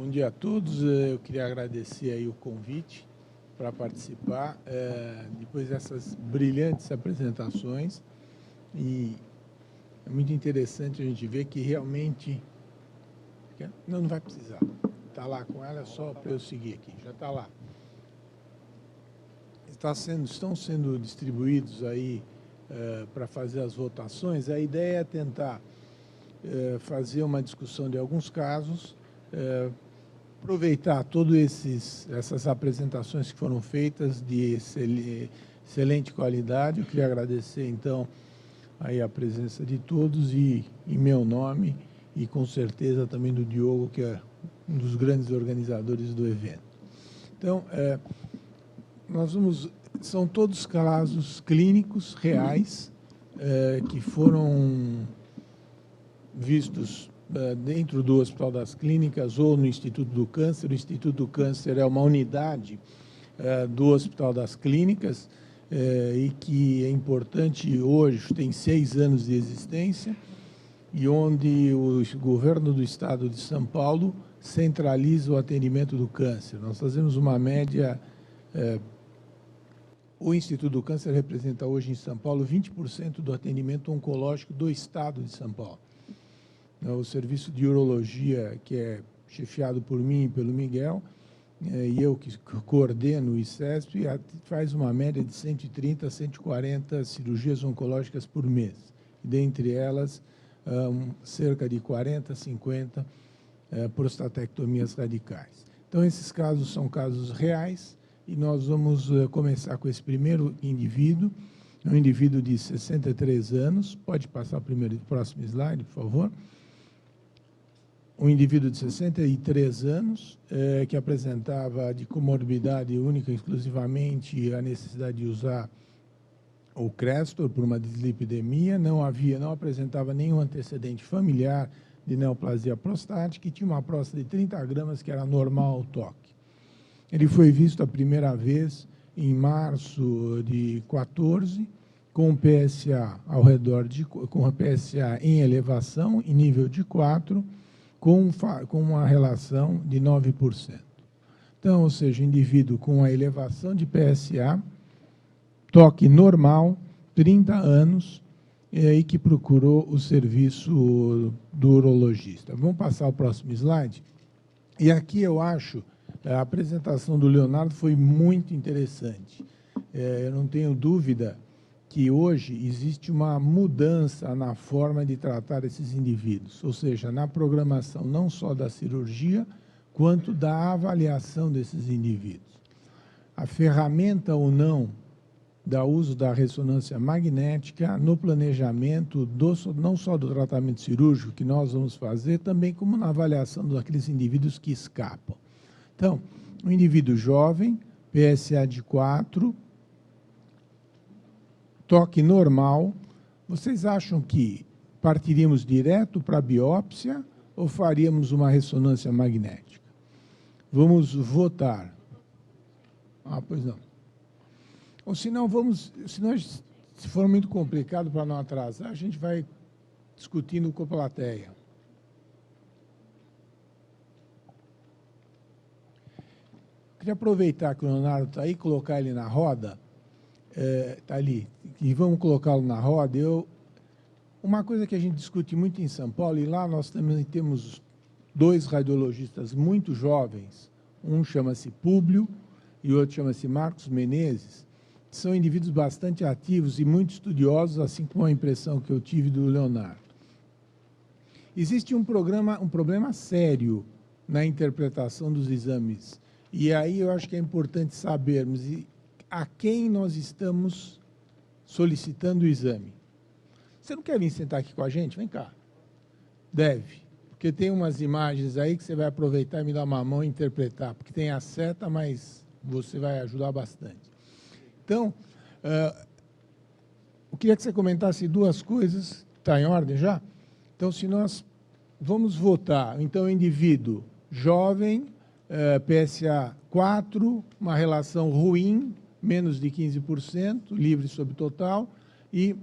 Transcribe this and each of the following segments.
Bom dia a todos. Eu queria agradecer aí o convite para participar depois dessas brilhantes apresentações. E é muito interessante a gente ver que realmente... Não vai precisar. Está lá com ela, é só para eu seguir aqui. Já está lá. Estão sendo distribuídos aí para fazer as votações. A ideia é tentar fazer uma discussão de alguns casos, aproveitar todas essas apresentações que foram feitas de excelente qualidade. Eu queria agradecer, então, aí a presença de todos e em meu nome e, com certeza, também do Diogo, que é um dos grandes organizadores do evento. Então, são todos casos clínicos reais que foram vistos dentro do Hospital das Clínicas ou no Instituto do Câncer. O Instituto do Câncer é uma unidade do Hospital das Clínicas e que é importante hoje, tem 6 anos de existência, e onde o governo do estado de São Paulo centraliza o atendimento do câncer. Nós fazemos uma média... O Instituto do Câncer representa hoje em São Paulo 20% do atendimento oncológico do estado de São Paulo. O serviço de urologia, que é chefiado por mim e pelo Miguel, e eu que coordeno o ICESP, faz uma média de 130 a 140 cirurgias oncológicas por mês. Dentre elas, cerca de 40 a 50 prostatectomias radicais. Então, esses casos são casos reais, e nós vamos começar com esse primeiro indivíduo, um indivíduo de 63 anos. Pode passar o próximo slide, por favor. Um indivíduo de 63 anos, que apresentava de comorbidade única e exclusivamente a necessidade de usar o Crestor por uma dislipidemia, não apresentava nenhum antecedente familiar de neoplasia prostática e tinha uma próstata de 30 gramas, que era normal ao toque. Ele foi visto a primeira vez em março de 14, com PSA com a PSA em elevação, em nível de 4, com uma relação de 9%. Então, ou seja, indivíduo com a elevação de PSA, toque normal, 30 anos, e que procurou o serviço do urologista. Vamos passar ao próximo slide. E aqui eu acho a apresentação do Leonardo foi muito interessante. Eu não tenho dúvida que hoje existe uma mudança na forma de tratar esses indivíduos, ou seja, na programação não só da cirurgia, quanto da avaliação desses indivíduos. A ferramenta ou não do uso da ressonância magnética no planejamento não só do tratamento cirúrgico que nós vamos fazer, também como na avaliação daqueles indivíduos que escapam. Então, um indivíduo jovem, PSA de 4, toque normal. Vocês acham que partiríamos direto para a biópsia ou faríamos uma ressonância magnética? Vamos votar. Pois não. Ou se for muito complicado para não atrasar, a gente vai discutindo com a plateia. Queria aproveitar que o Leonardo está aí, colocar ele na roda, está ali, e vamos colocá-lo na roda. Uma coisa que a gente discute muito em São Paulo, e lá nós também temos 2 radiologistas muito jovens, um chama-se Públio e o outro chama-se Marcos Menezes, que são indivíduos bastante ativos e muito estudiosos, assim como a impressão que eu tive do Leonardo. Existe um problema sério na interpretação dos exames. E aí eu acho que é importante sabermos a quem nós estamos solicitando o exame. Você não quer vir sentar aqui com a gente? Vem cá. Deve, porque tem umas imagens aí que você vai aproveitar e me dar uma mão e interpretar, porque tem a seta, mas você vai ajudar bastante. Então, eu queria que você comentasse 2 coisas. Está em ordem já? Então, se nós vamos votar, então, indivíduo jovem, PSA 4, uma relação ruim, menos de 15%, livre sobre total, e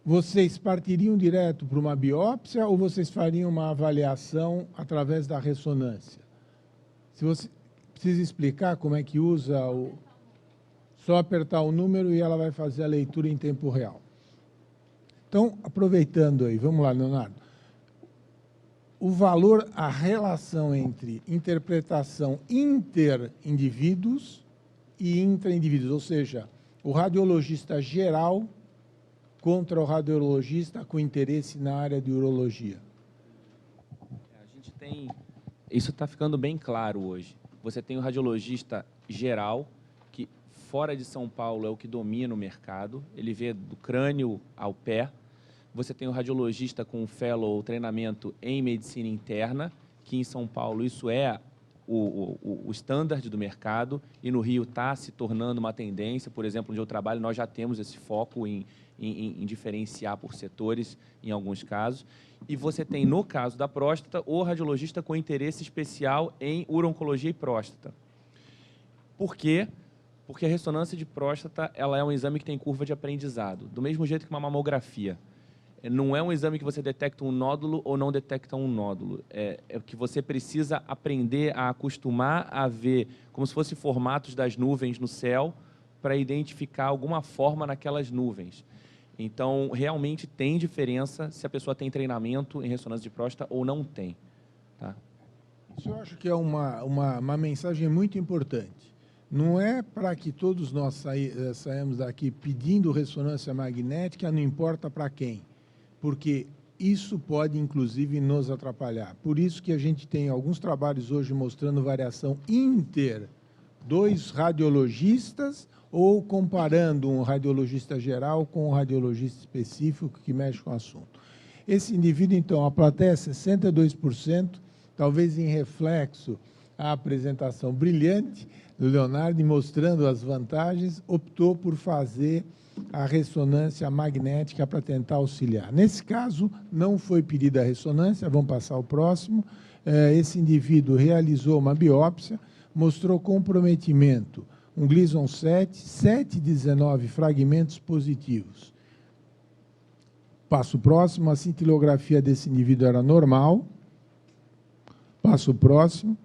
vocês partiriam direto para uma biópsia ou vocês fariam uma avaliação através da ressonância? Se você precisa explicar como é que usa o... Só apertar o número e ela vai fazer a leitura em tempo real. Então, aproveitando aí, vamos lá, Leonardo. O valor, a relação entre interpretação interindivíduos e intraindivíduos, ou seja, o radiologista geral contra o radiologista com interesse na área de urologia. A gente tem... Isso está ficando bem claro hoje. Você tem o radiologista geral, que fora de São Paulo é o que domina o mercado, ele vê do crânio ao pé. Você tem o radiologista com fellow ou treinamento em medicina interna, que em São Paulo isso é o standard do mercado, e no Rio está se tornando uma tendência. Por exemplo, onde eu trabalho, nós já temos esse foco em diferenciar por setores, em alguns casos. E você tem, no caso da próstata, o radiologista com interesse especial em uro-oncologia e próstata. Por quê? Porque a ressonância de próstata ela é um exame que tem curva de aprendizado, do mesmo jeito que uma mamografia. Não é um exame que você detecta um nódulo ou não detecta um nódulo. É que você precisa aprender a acostumar a ver como se fossem formatos das nuvens no céu para identificar alguma forma naquelas nuvens. Então, realmente tem diferença se a pessoa tem treinamento em ressonância de próstata ou não tem. Tá? Isso eu acho que é uma mensagem muito importante. Não é para que todos nós saímos daqui pedindo ressonância magnética, não importa para quem, porque isso pode, inclusive, nos atrapalhar. Por isso que a gente tem alguns trabalhos hoje mostrando variação dois radiologistas ou comparando um radiologista geral com um radiologista específico que mexe com o assunto. Esse indivíduo, então, a plateia é 62%, talvez em reflexo à apresentação brilhante do Leonardo, mostrando as vantagens, optou por fazer a ressonância magnética para tentar auxiliar. Nesse caso, não foi pedida a ressonância, vamos passar ao próximo. Esse indivíduo realizou uma biópsia, mostrou comprometimento, um Gleason 7 de 19 fragmentos positivos. Passo próximo, a cintilografia desse indivíduo era normal. Passo próximo.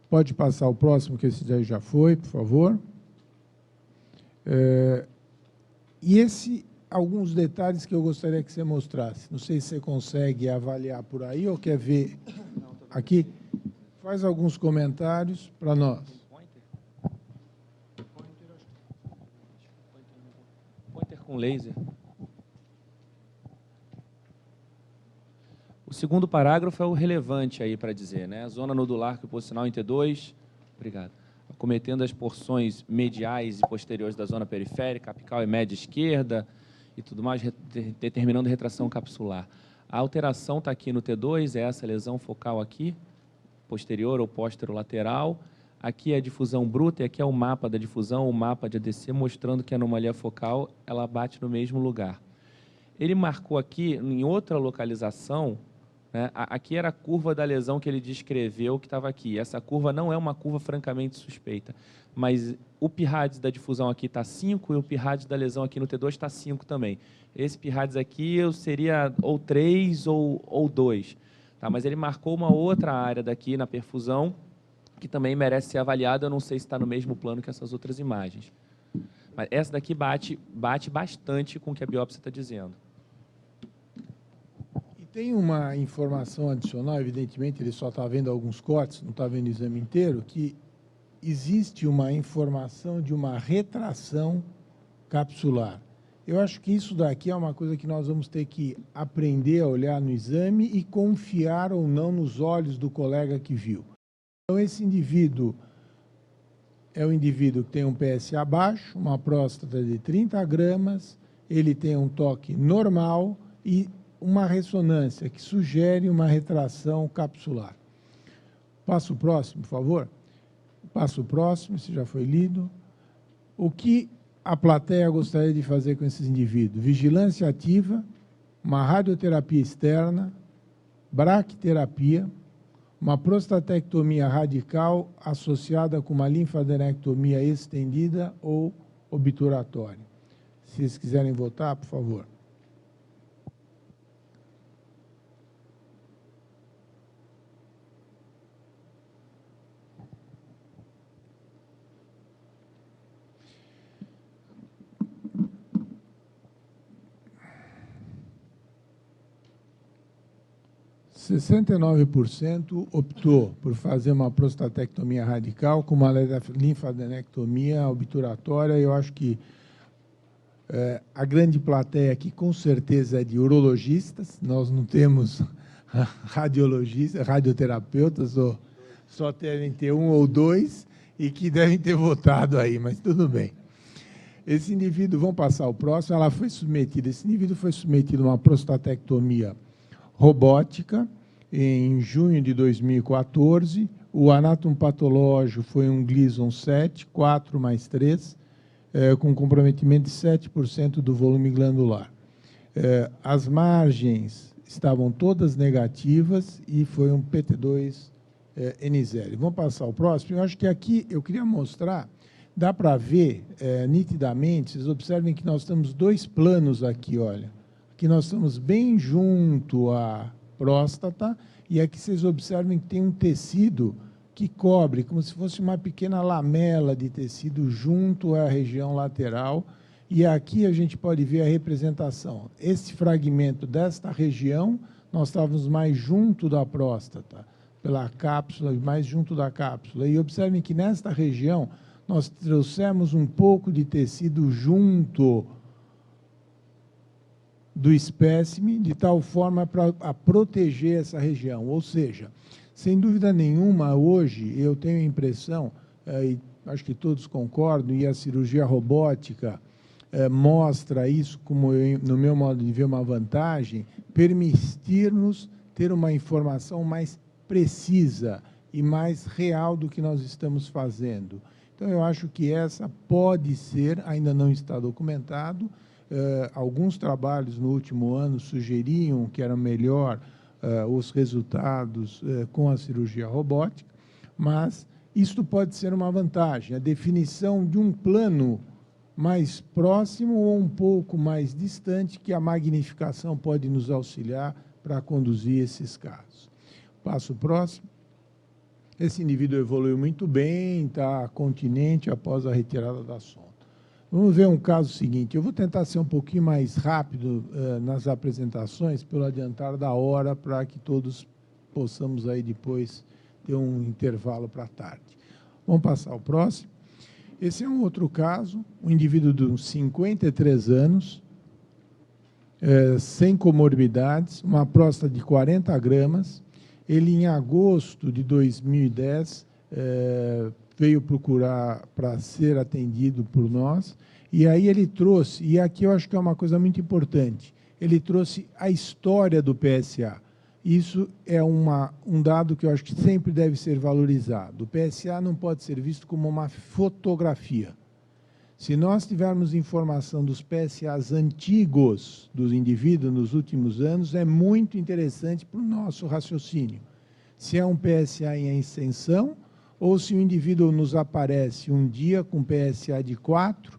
Pode passar o próximo, que esse daí já foi, por favor. E alguns detalhes que eu gostaria que você mostrasse. Não sei se você consegue avaliar por aí ou quer ver aqui. Faz alguns comentários para nós. Pointer com laser. O segundo parágrafo é o relevante aí para dizer, né? Zona nodular que posicional em T2. Obrigado. Acometendo as porções mediais e posteriores da zona periférica, apical e média esquerda e tudo mais, determinando retração capsular. A alteração está aqui no T2, é essa lesão focal aqui, posterior ou posterolateral. Aqui é a difusão bruta e aqui é o mapa da difusão, o mapa de ADC, mostrando que a anomalia focal ela bate no mesmo lugar. Ele marcou aqui, em outra localização, né, aqui era a curva da lesão que ele descreveu que estava aqui. Essa curva não é uma curva francamente suspeita, mas o PIRADS da difusão aqui está 5 e o PIRADS da lesão aqui no T2 está 5 também. Esse PIRADS aqui seria ou 3 ou 2. Tá? Mas ele marcou uma outra área daqui na perfusão que também merece ser avaliada. Eu não sei se está no mesmo plano que essas outras imagens. Mas essa daqui bate bastante com o que a biópsia está dizendo. Tem uma informação adicional, evidentemente, ele só está vendo alguns cortes, não está vendo o exame inteiro, que existe uma informação de uma retração capsular. Eu acho que isso daqui é uma coisa que nós vamos ter que aprender a olhar no exame e confiar ou não nos olhos do colega que viu. Então, esse indivíduo é um indivíduo que tem um PSA baixo, uma próstata de 30 gramas, ele tem um toque normal e uma ressonância que sugere uma retração capsular. Passo próximo, por favor. Passo próximo, esse já foi lido. O que a plateia gostaria de fazer com esses indivíduos? Vigilância ativa, uma radioterapia externa, braquiterapia, uma prostatectomia radical associada com uma linfadenectomia estendida ou obturatória. Se vocês quiserem votar, por favor. – 69% optou por fazer uma prostatectomia radical com uma linfadenectomia obturatória. Eu acho que a grande plateia aqui, com certeza, é de urologistas. Nós não temos radiologistas, radioterapeutas, ou só devem ter um ou dois, e que devem ter votado aí, mas tudo bem. Esse indivíduo, vamos passar ao próximo, esse indivíduo foi submetido a uma prostatectomia robótica em junho de 2014. O anátomo patológico foi um Gleason 7, 4+3, com comprometimento de 7% do volume glandular. As margens estavam todas negativas e foi um PT2 N0. Vamos passar ao próximo. Eu acho que aqui eu queria mostrar, dá para ver nitidamente, vocês observem que nós temos dois planos aqui, olha. Aqui nós estamos bem junto à próstata, e aqui vocês observem que tem um tecido que cobre, como se fosse uma pequena lamela de tecido junto à região lateral, e aqui a gente pode ver a representação. Esse fragmento desta região, nós estávamos mais junto da próstata, pela cápsula, mais junto da cápsula, e observem que nesta região nós trouxemos um pouco de tecido junto do espécime, de tal forma para proteger essa região. Ou seja, sem dúvida nenhuma, hoje eu tenho a impressão, e acho que todos concordam, e a cirurgia robótica mostra isso como, no meu modo de ver, uma vantagem, permitir-nos ter uma informação mais precisa e mais real do que nós estamos fazendo. Então, eu acho que essa pode ser, ainda não está documentado. Alguns trabalhos no último ano sugeriam que era melhor os resultados com a cirurgia robótica, mas isto pode ser uma vantagem, a definição de um plano mais próximo ou um pouco mais distante, que a magnificação pode nos auxiliar para conduzir esses casos. Passo próximo. Esse indivíduo evoluiu muito bem, está continente após a retirada da sonda. Vamos ver um caso seguinte. Eu vou tentar ser um pouquinho mais rápido nas apresentações, pelo adiantar da hora, para que todos possamos aí depois ter um intervalo para a tarde. Vamos passar ao próximo. Esse é um outro caso, um indivíduo de uns 53 anos, sem comorbidades, uma próstata de 40 gramas. Ele, em agosto de 2010, veio procurar para ser atendido por nós, e aí ele trouxe, e aqui eu acho que é uma coisa muito importante, ele trouxe a história do PSA. Isso é um dado que eu acho que sempre deve ser valorizado. O PSA não pode ser visto como uma fotografia. Se nós tivermos informação dos PSAs antigos dos indivíduos nos últimos anos, é muito interessante para o nosso raciocínio. Se é um PSA em ascensão, ou se o indivíduo nos aparece um dia com PSA de 4,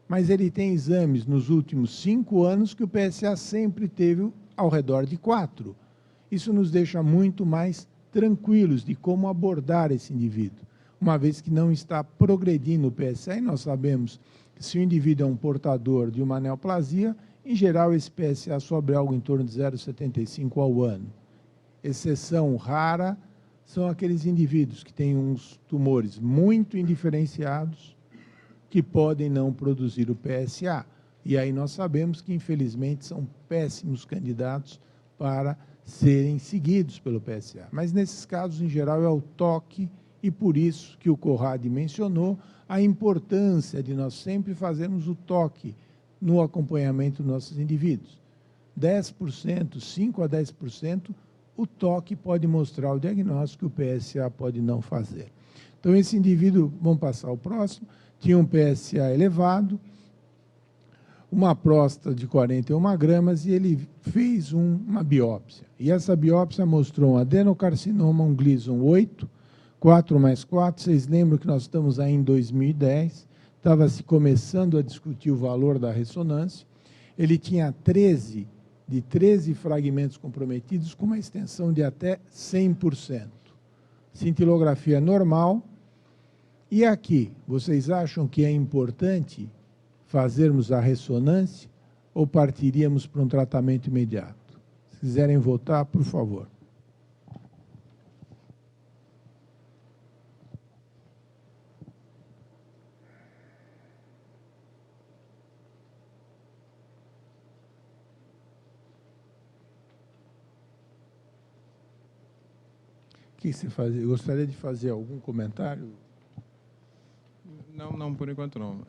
mas ele tem exames nos últimos 5 anos que o PSA sempre teve ao redor de 4. Isso nos deixa muito mais tranquilos de como abordar esse indivíduo, uma vez que não está progredindo o PSA, e nós sabemos que se o indivíduo é um portador de uma neoplasia, em geral esse PSA sobe algo em torno de 0,75 ao ano. Exceção rara são aqueles indivíduos que têm uns tumores muito indiferenciados que podem não produzir o PSA. E aí nós sabemos que, infelizmente, são péssimos candidatos para serem seguidos pelo PSA. Mas, nesses casos, em geral, é o toque, e por isso que o Conrad mencionou a importância de nós sempre fazermos o toque no acompanhamento dos nossos indivíduos. 10%, 5% a 10%, o toque pode mostrar o diagnóstico que o PSA pode não fazer. Então, esse indivíduo, vamos passar ao próximo, tinha um PSA elevado, uma próstata de 41 gramas, e ele fez uma biópsia. E essa biópsia mostrou um adenocarcinoma, um Gleason 8, 4+4, vocês lembram que nós estamos aí em 2010, estava se começando a discutir o valor da ressonância. Ele tinha 13 fragmentos comprometidos com uma extensão de até 100%. Cintilografia normal. E aqui, vocês acham que é importante fazermos a ressonância ou partiríamos para um tratamento imediato? Se quiserem votar, por favor. O que você faz? Gostaria de fazer algum comentário? Não, por enquanto não.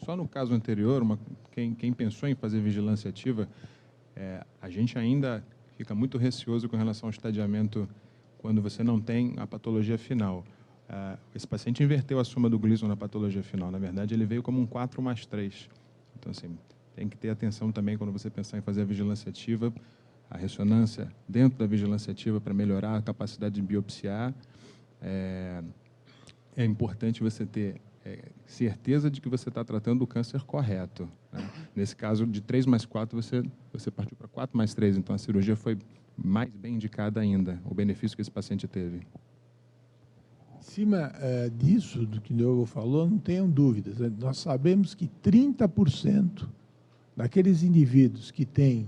Só no caso anterior, quem pensou em fazer vigilância ativa, a gente ainda fica muito receoso com relação ao estadiamento quando você não tem a patologia final. Esse paciente inverteu a soma do Gleason na patologia final. Na verdade, ele veio como um 4+3. Então, assim, tem que ter atenção também quando você pensar em fazer a vigilância ativa, a ressonância dentro da vigilância ativa para melhorar a capacidade de biopsiar. É importante você ter certeza de que você está tratando o câncer correto, né? Nesse caso, de 3+4, você partiu para 4+3, então a cirurgia foi mais bem indicada ainda, o benefício que esse paciente teve. Em cima disso, do que o Diogo falou, não tenham dúvidas. Nós sabemos que 30% daqueles indivíduos que têm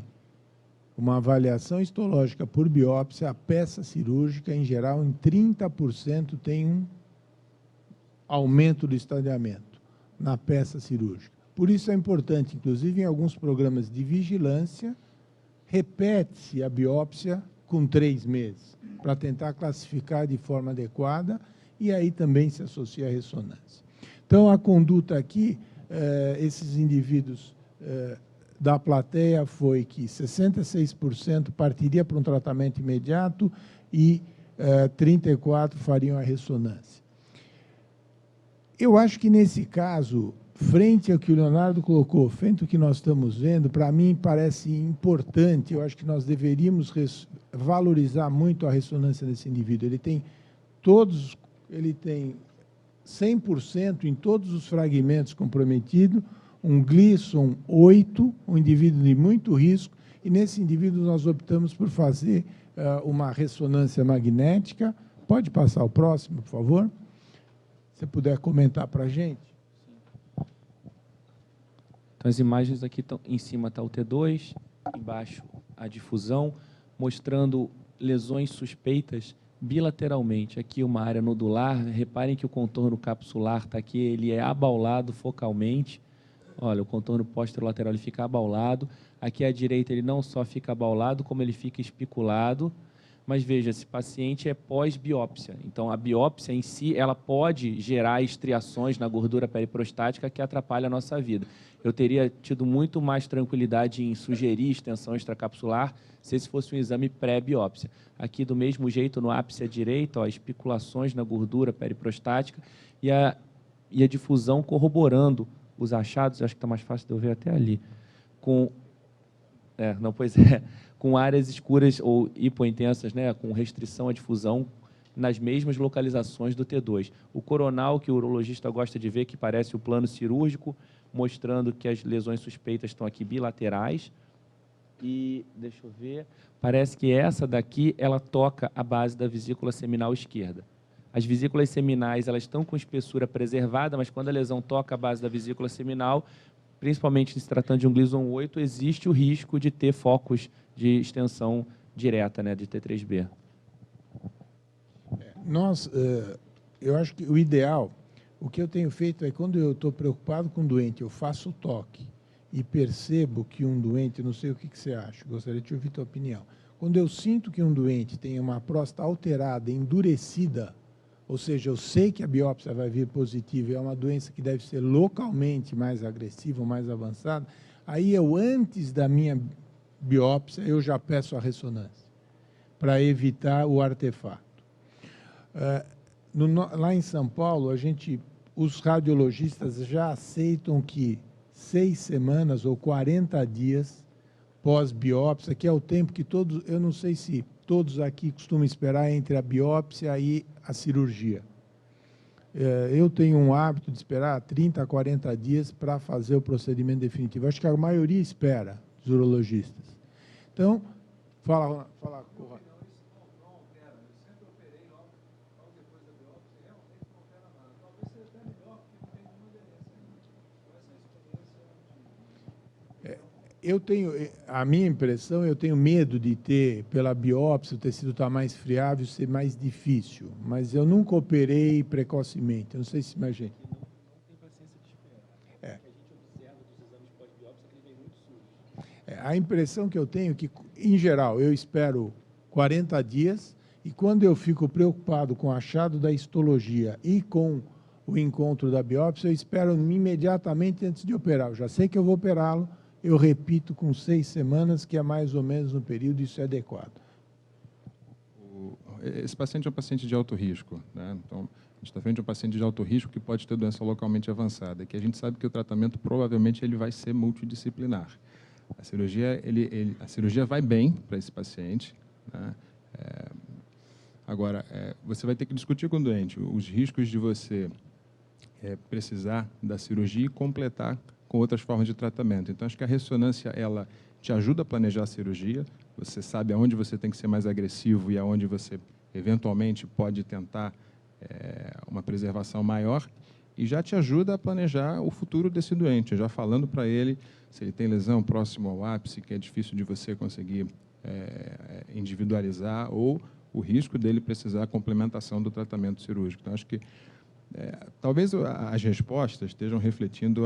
uma avaliação histológica por biópsia, a peça cirúrgica, em geral, em 30% tem um aumento do estadiamento na peça cirúrgica. Por isso é importante, inclusive em alguns programas de vigilância, repete-se a biópsia com 3 meses, para tentar classificar de forma adequada, e aí também se associa a ressonância. Então, a conduta aqui, esses indivíduos da plateia foi que 66% partiria para um tratamento imediato e 34% fariam a ressonância. Eu acho que, nesse caso, frente ao que o Leonardo colocou, frente ao que nós estamos vendo, para mim parece importante, eu acho que nós deveríamos valorizar muito a ressonância desse indivíduo. Ele tem 100% em todos os fragmentos comprometidos, um Gleason 8, um indivíduo de muito risco, e nesse indivíduo nós optamos por fazer uma ressonância magnética. Pode passar o próximo, por favor? Se você puder comentar para a gente. Então, as imagens aqui estão, em cima está o T2, embaixo a difusão, mostrando lesões suspeitas bilateralmente. Aqui uma área nodular, reparem que o contorno capsular está aqui, ele é abaulado focalmente. Olha, o contorno posterolateral ele fica abaulado. Aqui à direita ele não só fica abaulado, como ele fica espiculado. Mas veja, esse paciente é pós-biópsia. Então, a biópsia em si, ela pode gerar estriações na gordura periprostática que atrapalham a nossa vida. Eu teria tido muito mais tranquilidade em sugerir extensão extracapsular se esse fosse um exame pré-biópsia. Aqui, do mesmo jeito, no ápice à direita, ó, espiculações na gordura periprostática e a difusão corroborando os achados, acho que está mais fácil de eu ver até ali, com áreas escuras ou hipointensas, né, com restrição à difusão nas mesmas localizações do T2. O coronal, que o urologista gosta de ver, que parece o plano cirúrgico, mostrando que as lesões suspeitas estão aqui bilaterais. E, deixa eu ver, parece que essa daqui, ela toca a base da vesícula seminal esquerda. As vesículas seminais, elas estão com espessura preservada, mas quando a lesão toca a base da vesícula seminal, principalmente se tratando de um Gleason 8, existe o risco de ter focos de extensão direta, né, de T3B. Eu acho que o ideal, o que eu tenho feito é, quando eu estou preocupado com um doente, eu faço o toque e percebo que um doente, não sei o que você acha, gostaria de ouvir a tua opinião. Quando eu sinto que um doente tem uma próstata alterada, endurecida, ou seja, eu sei que a biópsia vai vir positiva e é uma doença que deve ser localmente mais agressiva, mais avançada, aí eu, antes da minha biópsia, eu já peço a ressonância, para evitar o artefato. Lá em São Paulo, os radiologistas já aceitam que 6 semanas ou 40 dias pós-biópsia, que é o tempo que todos, eu não sei se todos aqui costumam esperar entre a biópsia e a cirurgia. eu tenho um hábito de esperar 30 a 40 dias para fazer o procedimento definitivo. Acho que a maioria espera, os urologistas. Então, fala Conrado. Eu tenho, a minha impressão, eu tenho medo de ter, pela biópsia, o tecido estar mais friável, ser mais difícil. Mas eu nunca operei precocemente. Eu não sei se imagina. Não tem paciência de esperar. O que a gente observa dos exames pós-biópsia é que eles vêm muito sujos. A impressão que eu tenho é que, em geral, eu espero 40 dias e quando eu fico preocupado com o achado da histologia e com o encontro da biópsia, eu espero imediatamente antes de operar. Eu já sei que eu vou operá-lo, eu repito com 6 semanas, que é mais ou menos no período, isso é adequado. Esse paciente é um paciente de alto risco, né? Então, a gente está frente a um paciente de alto risco que pode ter doença localmente avançada, que a gente sabe que o tratamento provavelmente ele vai ser multidisciplinar. A cirurgia vai bem para esse paciente, né? Agora, você vai ter que discutir com o doente os riscos de você precisar da cirurgia e completar com outras formas de tratamento. Então, acho que a ressonância, ela te ajuda a planejar a cirurgia, você sabe aonde você tem que ser mais agressivo e aonde você, eventualmente, pode tentar uma preservação maior, e já te ajuda a planejar o futuro desse doente, já falando para ele se ele tem lesão próximo ao ápice, que é difícil de você conseguir individualizar, ou o risco dele precisar da complementação do tratamento cirúrgico. Então, acho que talvez as respostas estejam refletindo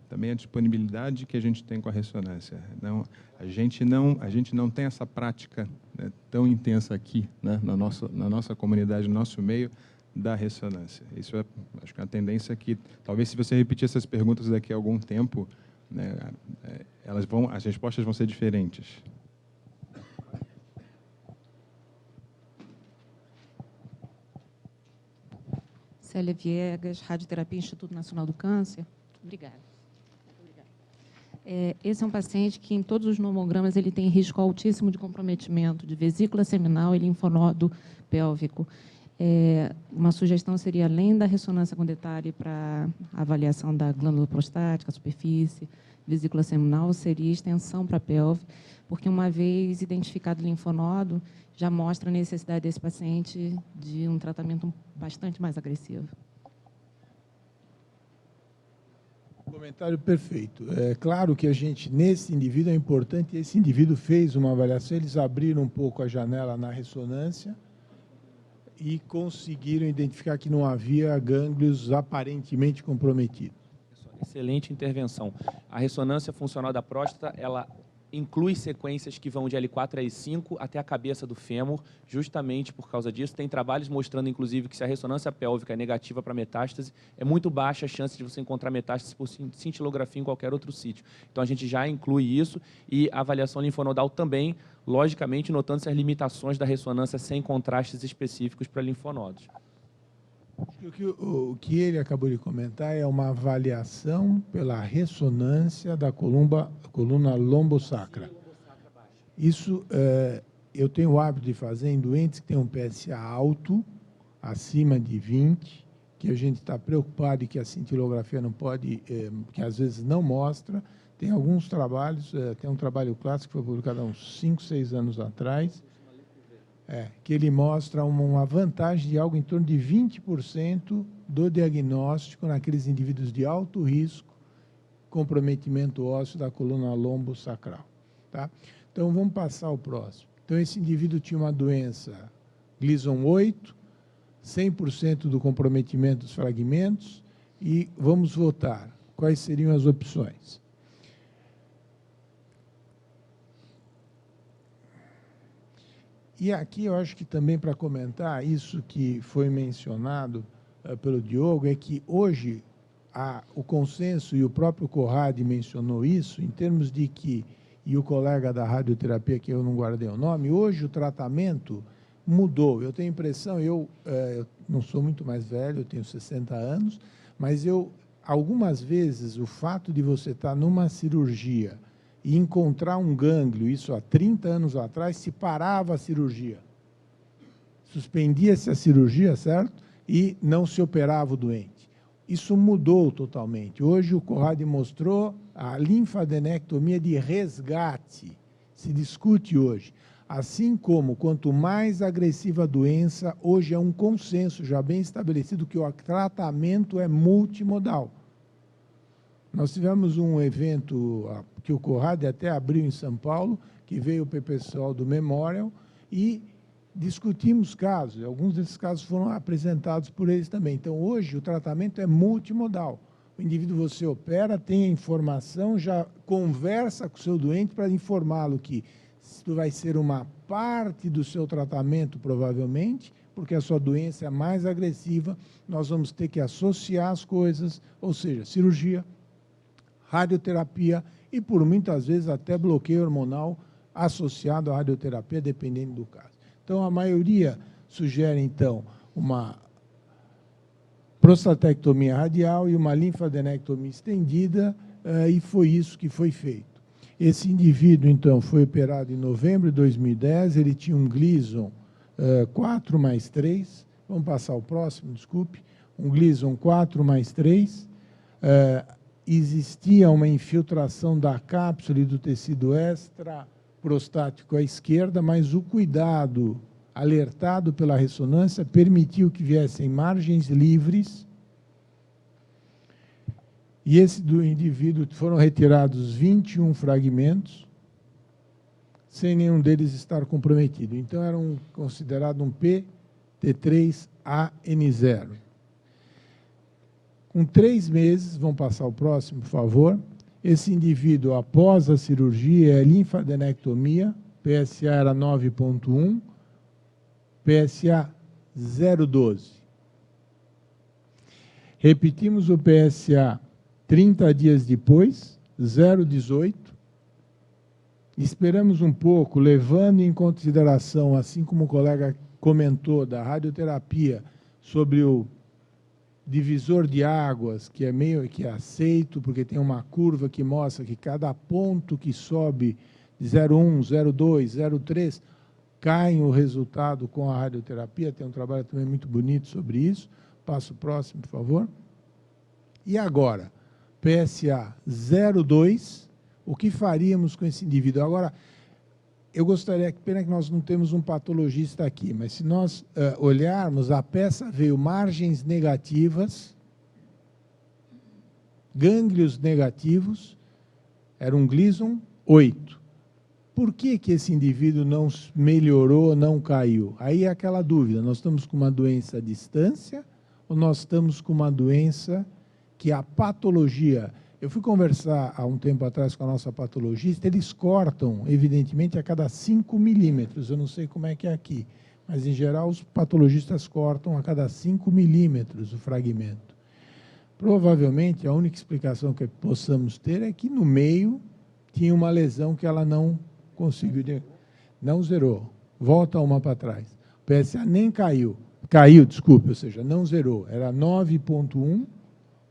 também a disponibilidade que a gente tem com a ressonância. Não, a gente não tem essa prática, né, tão intensa aqui, né, na nossa comunidade, no nosso meio, da ressonância. Isso acho que é uma tendência que, talvez, se você repetir essas perguntas daqui a algum tempo, né, as respostas vão ser diferentes. Célia Viegas, Radioterapia, Instituto Nacional do Câncer. Obrigada. Esse é um paciente que, em todos os nomogramas, ele tem risco altíssimo de comprometimento de vesícula seminal e linfonodo pélvico. Uma sugestão seria, além da ressonância com detalhe para avaliação da glândula prostática, superfície, vesícula seminal, seria extensão para a pelve, porque, uma vez identificado o linfonodo, já mostra a necessidade desse paciente de um tratamento bastante mais agressivo. Comentário perfeito. É claro que a gente, nesse indivíduo, é importante, esse indivíduo fez uma avaliação, eles abriram um pouco a janela na ressonância e conseguiram identificar que não havia gânglios aparentemente comprometidos. Excelente intervenção. A ressonância funcional da próstata, ela inclui sequências que vão de L4 a L5 até a cabeça do fêmur, justamente por causa disso. Tem trabalhos mostrando, inclusive, que se a ressonância pélvica é negativa para metástase, é muito baixa a chance de você encontrar metástase por cintilografia em qualquer outro sítio. Então, a gente já inclui isso, e a avaliação linfonodal também, logicamente, notando-se as limitações da ressonância sem contrastes específicos para linfonodos. O que ele acabou de comentar é uma avaliação pela ressonância da coluna lombosacra. Isso eu tenho o hábito de fazer em doentes que têm um PSA alto, acima de 20, que a gente está preocupado e que a cintilografia não pode, que às vezes não mostra. Tem alguns trabalhos, tem um trabalho clássico que foi publicado há uns 5, 6 anos atrás, que ele mostra uma vantagem de algo em torno de 20% do diagnóstico naqueles indivíduos de alto risco, comprometimento ósseo da coluna lombosacral. Tá? Então, vamos passar ao próximo. Então, esse indivíduo tinha uma doença Gleason 8, 100% do comprometimento dos fragmentos, e vamos votar. Quais seriam as opções? E aqui eu acho que também, para comentar isso que foi mencionado pelo Diogo, é que hoje o consenso, e o próprio Corradi mencionou isso, em termos de que, e o colega da radioterapia, que eu não guardei o nome, hoje o tratamento mudou. Eu tenho a impressão, eu não sou muito mais velho, eu tenho 60 anos, mas algumas vezes o fato de você estar numa cirurgia e encontrar um gânglio, isso há 30 anos atrás, se parava a cirurgia. Suspendia-se a cirurgia, certo? e não se operava o doente. Isso mudou totalmente. Hoje o Conrad mostrou a linfadenectomia de resgate. Se discute hoje. Assim como, quanto mais agressiva a doença, hoje é um consenso já bem estabelecido que o tratamento é multimodal. Nós tivemos um evento que o Conrad até abriu em São Paulo, que veio o pessoal do Memorial, e discutimos casos. Alguns desses casos foram apresentados por eles também. Então, hoje, o tratamento é multimodal. O indivíduo você opera, tem a informação, já conversa com o seu doente para informá-lo que isso vai ser uma parte do seu tratamento, provavelmente, porque a sua doença é mais agressiva, nós vamos ter que associar as coisas, ou seja, cirurgia, radioterapia e, por muitas vezes, até bloqueio hormonal associado à radioterapia, dependendo do caso. Então, a maioria sugere, então, uma prostatectomia radial e uma linfadenectomia estendida, e foi isso que foi feito. Esse indivíduo, então, foi operado em novembro de 2010, ele tinha um Gleason 4+3, vamos passar o próximo, desculpe, um Gleason 4+3, existia uma infiltração da cápsula e do tecido extraprostático à esquerda, mas o cuidado alertado pela ressonância permitiu que viessem margens livres. E esse do indivíduo foram retirados 21 fragmentos, sem nenhum deles estar comprometido. Então, era considerado um PT3AN0. Com 3 meses, vamos passar o próximo, por favor, esse indivíduo, após a cirurgia, linfadenectomia, PSA era 9,1, PSA 0,12. Repetimos o PSA 30 dias depois, 0,18. Esperamos um pouco, levando em consideração, assim como o colega comentou, da radioterapia, sobre o divisor de águas, que é meio que aceito, porque tem uma curva que mostra que cada ponto que sobe de 0,1, 0,2, 0,3, cai o resultado com a radioterapia. Tem um trabalho também muito bonito sobre isso. Passo o próximo, por favor. E agora, PSA 0,2, o que faríamos com esse indivíduo? Agora, eu gostaria, pena que nós não temos um patologista aqui, mas se nós olharmos, a peça veio margens negativas, gânglios negativos, era um Gleason 8. Por que esse indivíduo não melhorou, não caiu? Aí é aquela dúvida, nós estamos com uma doença à distância ou nós estamos com uma doença que a patologia... Eu fui conversar há um tempo atrás com a nossa patologista, eles cortam, evidentemente, a cada 5 milímetros, eu não sei como é que é aqui, mas, em geral, os patologistas cortam a cada 5 milímetros o fragmento. Provavelmente, a única explicação que possamos ter é que, no meio, tinha uma lesão que ela não conseguiu, não zerou, volta uma para trás. O PSA nem caiu, desculpe, ou seja, não zerou, era 9,1,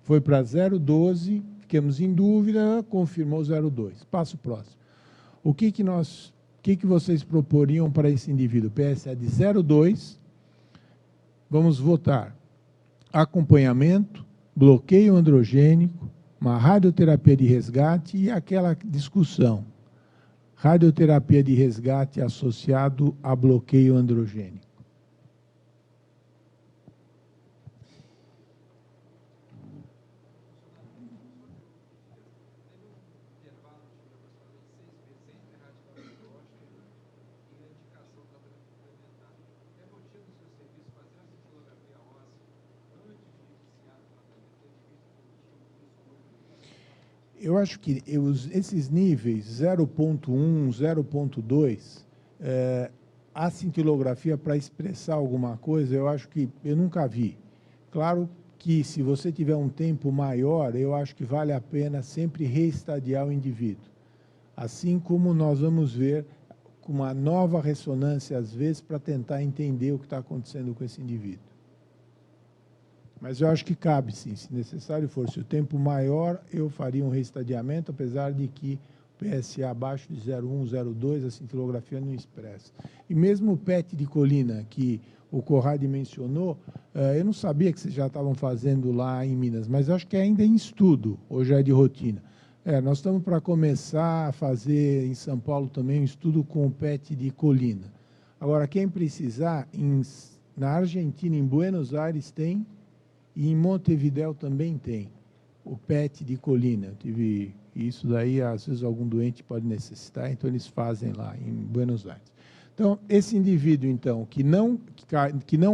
foi para 0,12, ficamos em dúvida, confirmou 0,2. Passo próximo. O que vocês proporiam para esse indivíduo? PSA de 0,2, vamos votar. Acompanhamento, bloqueio androgênico, uma radioterapia de resgate e aquela discussão. Radioterapia de resgate associado a bloqueio androgênico. Eu acho que esses níveis 0,1, 0,2, a cintilografia para expressar alguma coisa, eu acho que eu nunca vi. Claro que se você tiver um tempo maior, eu acho que vale a pena sempre reestadiar o indivíduo. Assim como nós vamos ver com uma nova ressonância, às vezes, para tentar entender o que está acontecendo com esse indivíduo. Mas eu acho que cabe, sim. Se necessário for, se o tempo maior, eu faria um reestadiamento, apesar de que PSA abaixo de 0,1, 0,2, a cintilografia não expressa. E mesmo o PET de colina, que o Corradi mencionou, eu não sabia que vocês já estavam fazendo lá em Minas, mas acho que ainda é em estudo, ou já é de rotina. Nós estamos para começar a fazer em São Paulo também um estudo com o PET de colina. Agora, quem precisar, na Argentina, em Buenos Aires tem, e em Montevidéu também tem o PET de colina. Eu tive isso daí, às vezes algum doente pode necessitar, então eles fazem lá em Buenos Aires. Então, esse indivíduo, então, que não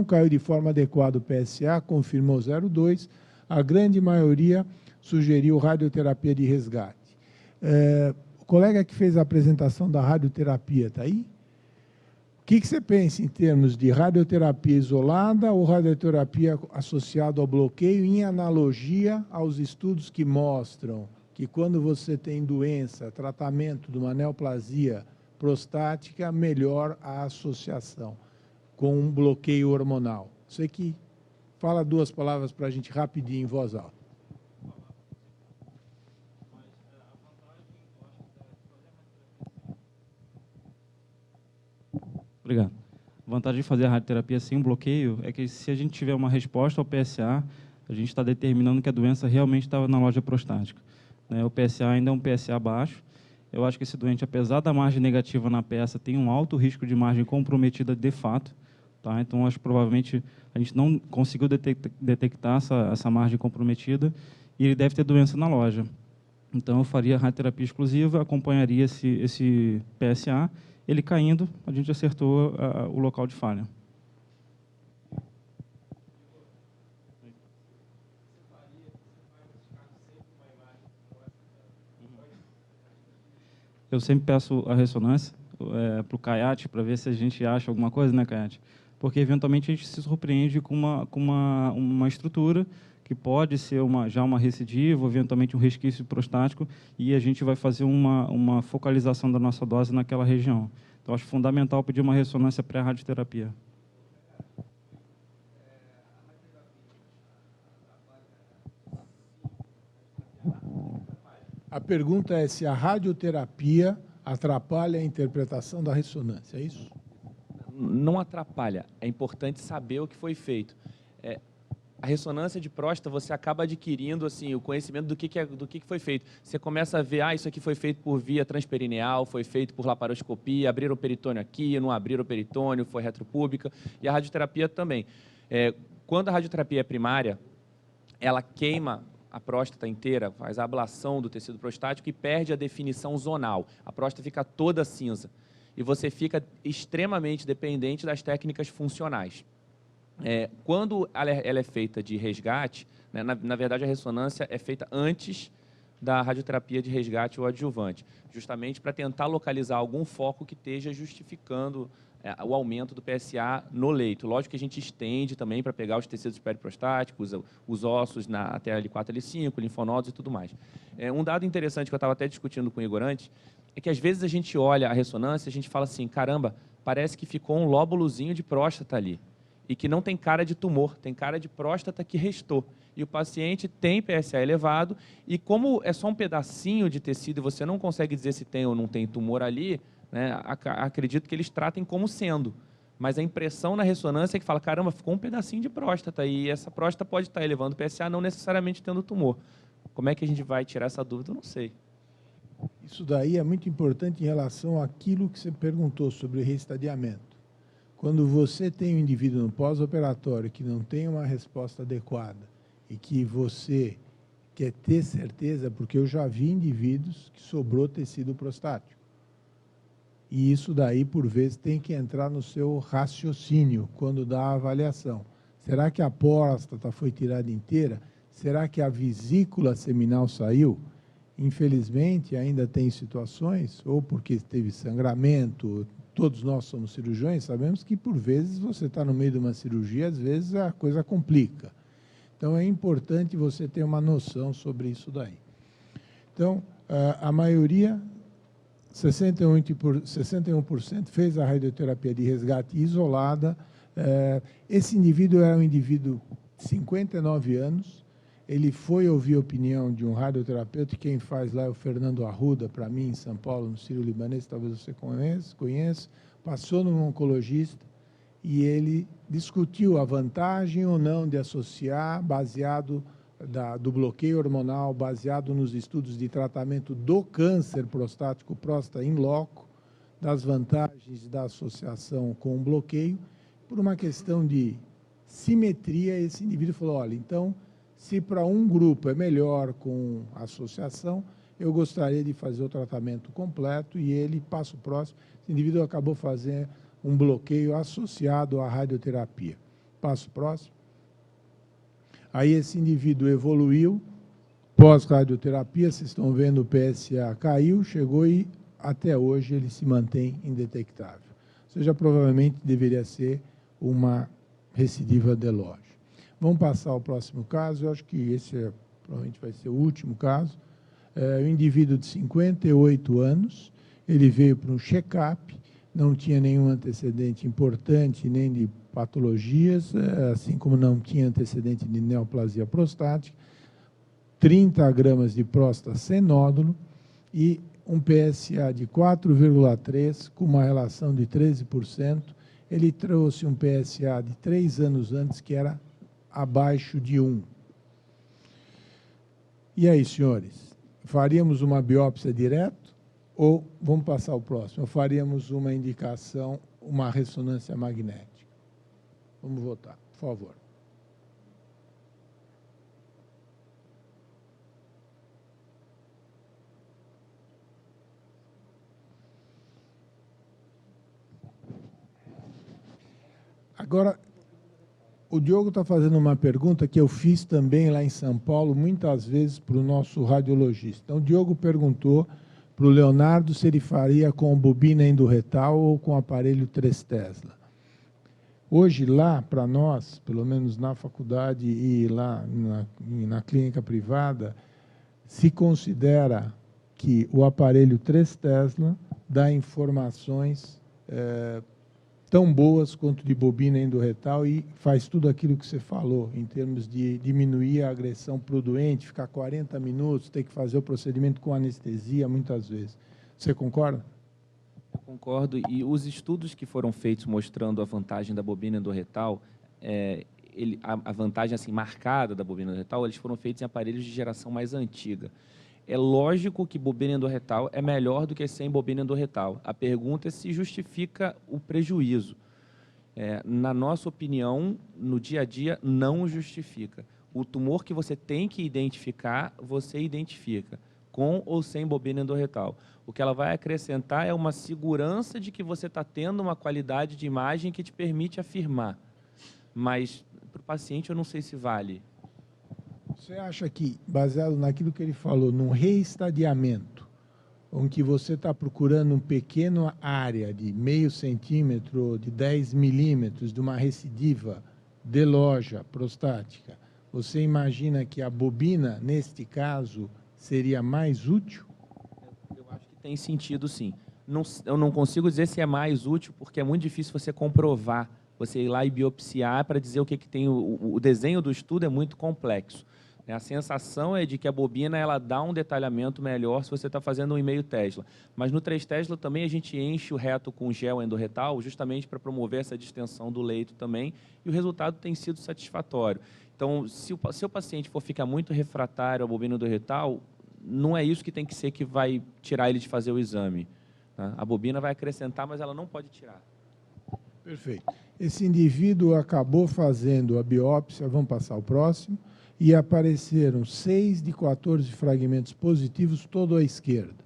caiu de forma adequada o PSA, confirmou 0,2, a grande maioria sugeriu radioterapia de resgate. O colega que fez a apresentação da radioterapia está aí? O que você pensa em termos de radioterapia isolada ou radioterapia associada ao bloqueio, em analogia aos estudos que mostram que quando você tem doença, tratamento de uma neoplasia prostática, melhor a associação com um bloqueio hormonal? Você que fala 2 palavras para a gente rapidinho em voz alta. Obrigado. A vantagem de fazer a radioterapia sem um bloqueio é que, se a gente tiver uma resposta ao PSA, a gente está determinando que a doença realmente estava na loja prostática. O PSA ainda é um PSA baixo. Eu acho que esse doente, apesar da margem negativa na peça, tem um alto risco de margem comprometida de fato. Tá? Então, acho que provavelmente a gente não conseguiu detectar essa margem comprometida e ele deve ter doença na loja. Então, eu faria radioterapia exclusiva, acompanharia esse PSA. Ele caindo, a gente acertou o local de falha. Eu sempre peço a ressonância para o Caiate, para ver se a gente acha alguma coisa, né, Caiate? Porque, eventualmente, a gente se surpreende com uma estrutura que pode ser já uma recidiva, eventualmente um resquício prostático, e a gente vai fazer uma focalização da nossa dose naquela região. Então, acho fundamental pedir uma ressonância pré-radioterapia. A pergunta é se a radioterapia atrapalha a interpretação da ressonância, é isso? Não atrapalha, é importante saber o que foi feito. A ressonância de próstata, você acaba adquirindo assim, o conhecimento do que foi feito. Você começa a ver, isso aqui foi feito por via transperineal, foi feito por laparoscopia, abriram o peritônio aqui, não abriram o peritônio, foi retropúbica, e a radioterapia também. Quando a radioterapia é primária, ela queima a próstata inteira, faz a ablação do tecido prostático e perde a definição zonal. A próstata fica toda cinza. E você fica extremamente dependente das técnicas funcionais. Quando ela é feita de resgate, né, na verdade a ressonância é feita antes da radioterapia de resgate ou adjuvante, justamente para tentar localizar algum foco que esteja justificando o aumento do PSA no leito. Lógico que a gente estende também para pegar os tecidos periprostáticos, os ossos até L4, L5, linfonodos e tudo mais. Um dado interessante que eu estava até discutindo com o Igor antes, é que às vezes a gente olha a ressonância e a gente fala assim, caramba, parece que ficou um lóbulozinho de próstata ali. E que não tem cara de tumor, tem cara de próstata que restou. E o paciente tem PSA elevado, e como é só um pedacinho de tecido e você não consegue dizer se tem ou não tem tumor ali, né, acredito que eles tratem como sendo. Mas a impressão na ressonância é que fala, caramba, ficou um pedacinho de próstata, e essa próstata pode estar elevando o PSA, não necessariamente tendo tumor. Como é que a gente vai tirar essa dúvida? Eu não sei. Isso daí é muito importante em relação àquilo que você perguntou sobre reestadiamento. Quando você tem um indivíduo no pós-operatório que não tem uma resposta adequada e que você quer ter certeza, porque eu já vi indivíduos que sobrou tecido prostático. E isso daí, por vezes, tem que entrar no seu raciocínio quando dá a avaliação. Será que a próstata foi tirada inteira? Será que a vesícula seminal saiu? Infelizmente, ainda tem situações, ou porque teve sangramento. Todos nós somos cirurgiões, sabemos que, por vezes, você está no meio de uma cirurgia, às vezes a coisa complica. Então, é importante você ter uma noção sobre isso daí. Então, a maioria, 61%, fez a radioterapia de resgate isolada. Esse indivíduo era um indivíduo de 59 anos, ele foi ouvir a opinião de um radioterapeuta, e quem faz lá é o Fernando Arruda, para mim, em São Paulo, no Sírio-Libanês, talvez você conheça, passou num oncologista, e ele discutiu a vantagem ou não de associar, baseado do bloqueio hormonal, baseado nos estudos de tratamento do câncer prostático, próstata in loco, das vantagens da associação com o bloqueio. Por uma questão de simetria, esse indivíduo falou, olha, então, se para um grupo é melhor com associação, eu gostaria de fazer o tratamento completo, e ele, passo próximo, esse indivíduo acabou fazendo um bloqueio associado à radioterapia. Passo próximo. Aí esse indivíduo evoluiu, pós-radioterapia, vocês estão vendo o PSA caiu, chegou e até hoje ele se mantém indetectável. Ou seja, provavelmente deveria ser uma recidiva delóide. Vamos passar ao próximo caso, eu acho que esse provavelmente vai ser o último caso. Um indivíduo de 58 anos, ele veio para um check-up, não tinha nenhum antecedente importante, nem de patologias, assim como não tinha antecedente de neoplasia prostática, 30 gramas de próstata sem nódulo e um PSA de 4,3, com uma relação de 13%. Ele trouxe um PSA de 3 anos antes, que era abaixo de 1. E aí, senhores, faríamos uma biópsia direto ou, vamos passar ao próximo, faríamos uma indicação, uma ressonância magnética? Vamos votar, por favor. Agora, o Diogo está fazendo uma pergunta que eu fiz também lá em São Paulo, muitas vezes para o nosso radiologista. Então, o Diogo perguntou para o Leonardo se ele faria com bobina endorretal ou com aparelho 3 Tesla. Hoje, lá, para nós, pelo menos na faculdade e lá na clínica privada, se considera que o aparelho 3 Tesla dá informações tão boas quanto de bobina endorretal e faz tudo aquilo que você falou, em termos de diminuir a agressão para o doente, ficar 40 minutos, ter que fazer o procedimento com anestesia, muitas vezes. Você concorda? Eu concordo, e os estudos que foram feitos mostrando a vantagem da bobina endorretal, a vantagem assim, marcada da bobina endorretal, eles foram feitos em aparelhos de geração mais antiga. É lógico que bobina endorretal é melhor do que sem bobina endorretal. A pergunta é se justifica o prejuízo. Na nossa opinião, no dia a dia, não justifica. O tumor que você tem que identificar, você identifica, com ou sem bobina endorretal. O que ela vai acrescentar é uma segurança de que você está tendo uma qualidade de imagem que te permite afirmar. Mas, para o paciente, eu não sei se vale. Você acha que, baseado naquilo que ele falou, num reestadiamento, onde você está procurando uma pequena área de meio centímetro ou de 10 milímetros de uma recidiva de loja prostática, você imagina que a bobina, neste caso, seria mais útil? Eu acho que tem sentido, sim. Eu não consigo dizer se é mais útil, porque é muito difícil você comprovar, você ir lá e biopsiar para dizer o que tem. O desenho do estudo é muito complexo. A sensação é de que a bobina ela dá um detalhamento melhor se você está fazendo um 1,5 Tesla. Mas no 3 Tesla também a gente enche o reto com gel endorretal, justamente para promover essa distensão do leito também, e o resultado tem sido satisfatório. Então, se o paciente for ficar muito refratário à bobina endorretal, não é isso que tem que ser que vai tirar ele de fazer o exame. Tá? A bobina vai acrescentar, mas ela não pode tirar. Perfeito. Esse indivíduo acabou fazendo a biópsia, vamos passar ao próximo, e apareceram 6 de 14 fragmentos positivos, todo à esquerda.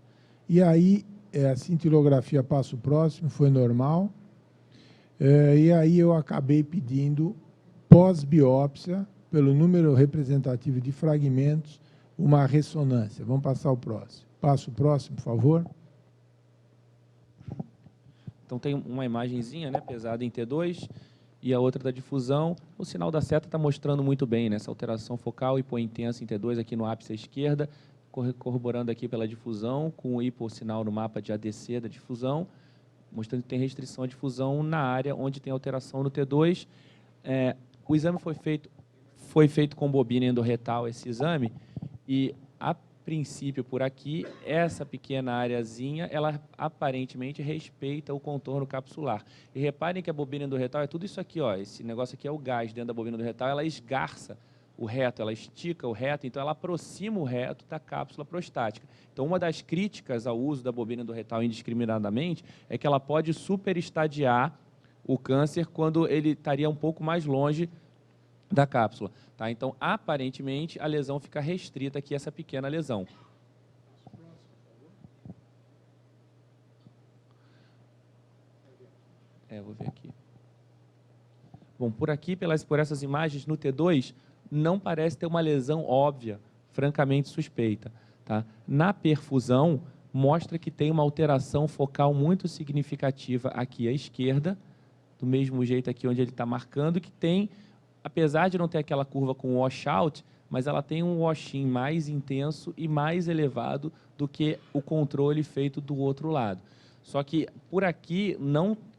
E aí, a cintilografia passo próximo, foi normal, e aí eu acabei pedindo, pós-biópsia, pelo número representativo de fragmentos, uma ressonância. Vamos passar ao próximo. Passo próximo, por favor. Então, tem uma imagenzinha, né, pesada em T2, e a outra da difusão. O sinal da seta está mostrando muito bem, né, essa alteração focal hipointensa em T2 aqui no ápice à esquerda, corroborando aqui pela difusão, com o hipossinal no mapa de ADC da difusão, mostrando que tem restrição à difusão na área onde tem alteração no T2. O exame foi foi feito com bobina endorretal esse exame e, a princípio, por aqui, essa pequena areazinha, ela aparentemente respeita o contorno capsular. E reparem que a bobina endorretal é tudo isso aqui, ó, esse negócio aqui é o gás dentro da bobina endorretal, ela esgarça o reto, ela estica o reto, então ela aproxima o reto da cápsula prostática. Então, uma das críticas ao uso da bobina endorretal indiscriminadamente é que ela pode superestadiar o câncer quando ele estaria um pouco mais longe da cápsula. Tá? Então, aparentemente, a lesão fica restrita aqui, essa pequena lesão. Vou ver aqui. Bom, por aqui, por essas imagens, no T2, não parece ter uma lesão óbvia, francamente suspeita. Tá? Na perfusão, mostra que tem uma alteração focal muito significativa aqui à esquerda, do mesmo jeito aqui onde ele está marcando, que tem, apesar de não ter aquela curva com washout, mas ela tem um wash-in mais intenso e mais elevado do que o controle feito do outro lado. Só que, por aqui,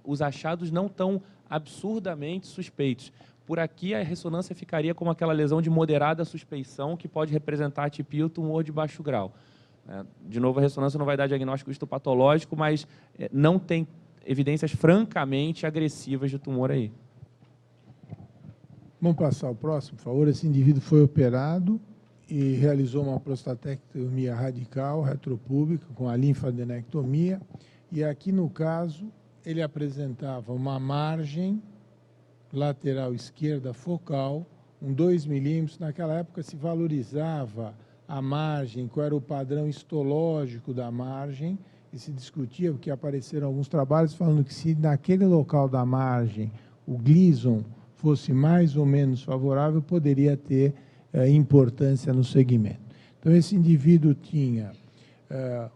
os achados não estão absurdamente suspeitos. Por aqui, a ressonância ficaria como aquela lesão de moderada suspeição que pode representar a atipia ou tumor de baixo grau. De novo, a ressonância não vai dar diagnóstico histopatológico, mas não tem evidências francamente agressivas de tumor aí. Vamos passar ao próximo, por favor. Esse indivíduo foi operado e realizou uma prostatectomia radical retropúbica com a linfadenectomia. E aqui, no caso, ele apresentava uma margem lateral esquerda focal, 2 milímetros. Naquela época se valorizava a margem, qual era o padrão histológico da margem, e se discutia, porque apareceram alguns trabalhos falando que se naquele local da margem o Gleason fosse mais ou menos favorável, poderia ter importância no segmento. Então, esse indivíduo tinha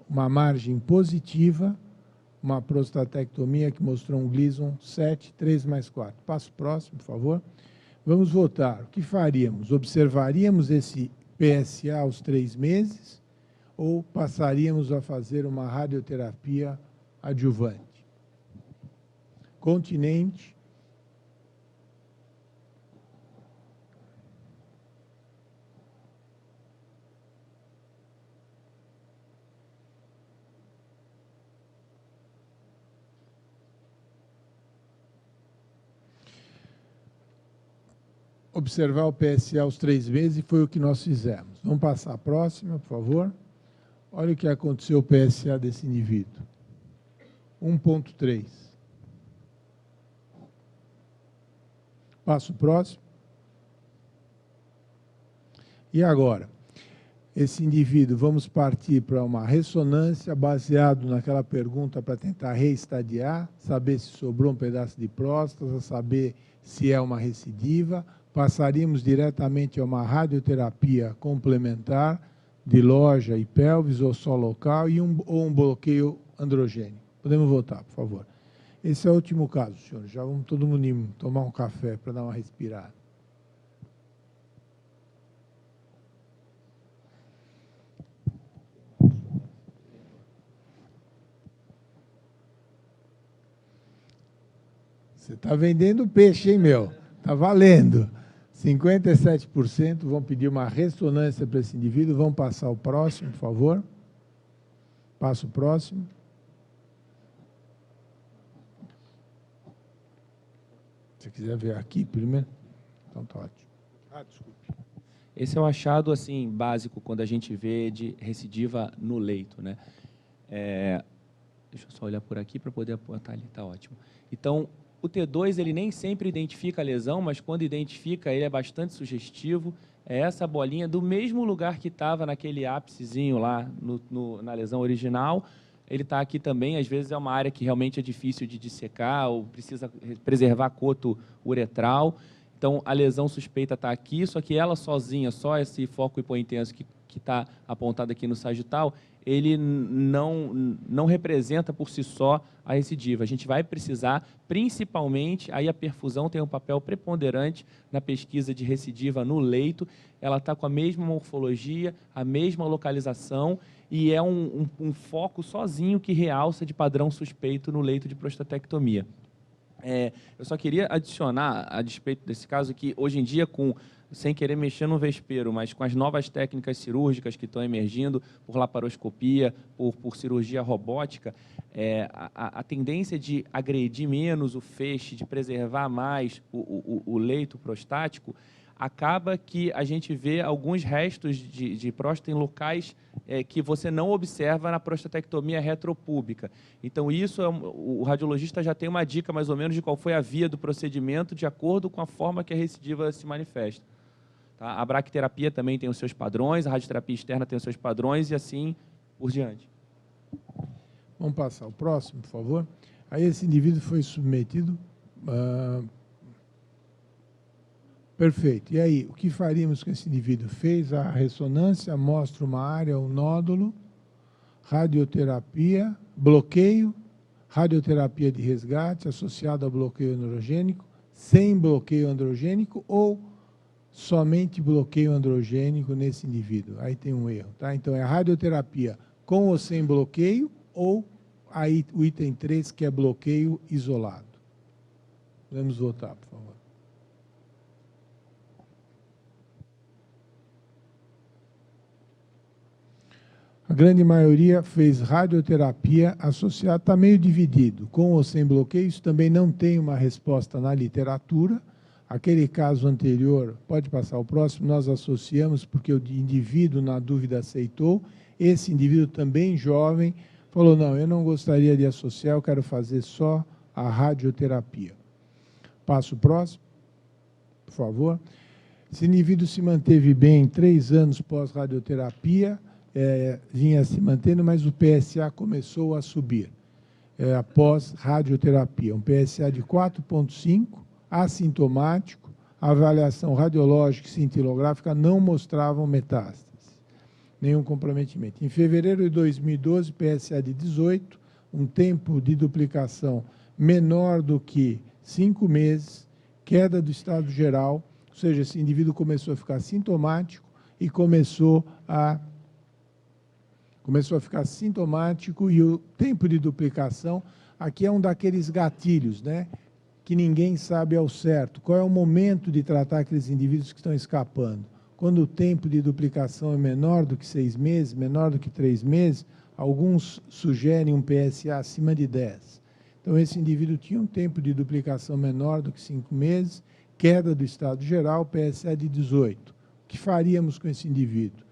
uma margem positiva, uma prostatectomia que mostrou um Gleason 7, 3 mais 4. Passo próximo, por favor. Vamos votar. O que faríamos? Observaríamos esse PSA aos 3 meses ou passaríamos a fazer uma radioterapia adjuvante? Continente. Observar o PSA aos 3 meses e foi o que nós fizemos. Vamos passar a próxima, por favor. Olha o que aconteceu o PSA desse indivíduo. 1,3. Passo próximo. E agora? Esse indivíduo, vamos partir para uma ressonância baseado naquela pergunta para tentar reestadiar, saber se sobrou um pedaço de próstata, saber se é uma recidiva. Passaríamos diretamente a uma radioterapia complementar de loja e pelvis ou só local ou um bloqueio androgênico. Podemos votar, por favor. Esse é o último caso, senhores. Já vamos todo mundo tomar um café para dar uma respirada. Você está vendendo peixe, hein, meu? Está valendo. 57% vão pedir uma ressonância para esse indivíduo. Vamos passar o próximo, por favor. Passa o próximo. Se quiser ver aqui primeiro. Então está ótimo. Desculpe. Esse é o achado assim, básico quando a gente vê de recidiva no leito, né? Deixa eu só olhar por aqui para poder apontar ali, está ótimo. Então, o T2 ele nem sempre identifica a lesão, mas quando identifica ele é bastante sugestivo. É essa bolinha do mesmo lugar que estava naquele ápicezinho lá na lesão original. Ele está aqui também, às vezes é uma área que realmente é difícil de dissecar ou precisa preservar coto uretral. Então, a lesão suspeita está aqui, só que ela sozinha, só esse foco hipointenso que está apontado aqui no sagital, ele não representa por si só a recidiva. A gente vai precisar, principalmente, aí a perfusão tem um papel preponderante na pesquisa de recidiva no leito, ela está com a mesma morfologia, a mesma localização, e é um foco sozinho que realça de padrão suspeito no leito de prostatectomia. Eu só queria adicionar, a despeito desse caso, que hoje em dia, sem querer mexer no vespeiro, mas com as novas técnicas cirúrgicas que estão emergindo por laparoscopia, por cirurgia robótica, a tendência de agredir menos o feixe, de preservar mais o leito prostático, acaba que a gente vê alguns restos de próstata em locais que você não observa na prostatectomia retropúbica. Então, isso o radiologista já tem uma dica, mais ou menos, de qual foi a via do procedimento, de acordo com a forma que a recidiva se manifesta. Tá? A braquiterapia também tem os seus padrões, a radioterapia externa tem os seus padrões, e assim por diante. Vamos passar ao próximo, por favor. Aí esse indivíduo foi submetido... Perfeito. E aí, o que faríamos com esse indivíduo? Fez a ressonância, mostra uma área, um nódulo, radioterapia, bloqueio, radioterapia de resgate associada ao bloqueio androgênico, sem bloqueio androgênico ou somente bloqueio androgênico nesse indivíduo. Aí tem um erro, tá? Então, é a radioterapia com ou sem bloqueio ou aí o item 3, que é bloqueio isolado. Vamos voltar, por favor. A grande maioria fez radioterapia associada, está meio dividido, com ou sem bloqueios, também não tem uma resposta na literatura. Aquele caso anterior, pode passar o próximo, nós associamos porque o indivíduo, na dúvida, aceitou. Esse indivíduo também jovem falou, não, eu não gostaria de associar, eu quero fazer só a radioterapia. Passo o próximo, por favor. Esse indivíduo se manteve bem 3 anos pós-radioterapia, vinha se mantendo, mas o PSA começou a subir após radioterapia. Um PSA de 4,5, assintomático, a avaliação radiológica e cintilográfica não mostravam metástase, nenhum comprometimento. Em fevereiro de 2012, PSA de 18, um tempo de duplicação menor do que 5 meses, queda do estado geral, ou seja, esse indivíduo começou a ficar sintomático e começou a ficar sintomático, e o tempo de duplicação, aqui é um daqueles gatilhos, né, que ninguém sabe ao certo. Qual é o momento de tratar aqueles indivíduos que estão escapando? Quando o tempo de duplicação é menor do que 6 meses, menor do que 3 meses, alguns sugerem um PSA acima de 10. Então, esse indivíduo tinha um tempo de duplicação menor do que 5 meses, queda do estado geral, PSA de 18. O que faríamos com esse indivíduo?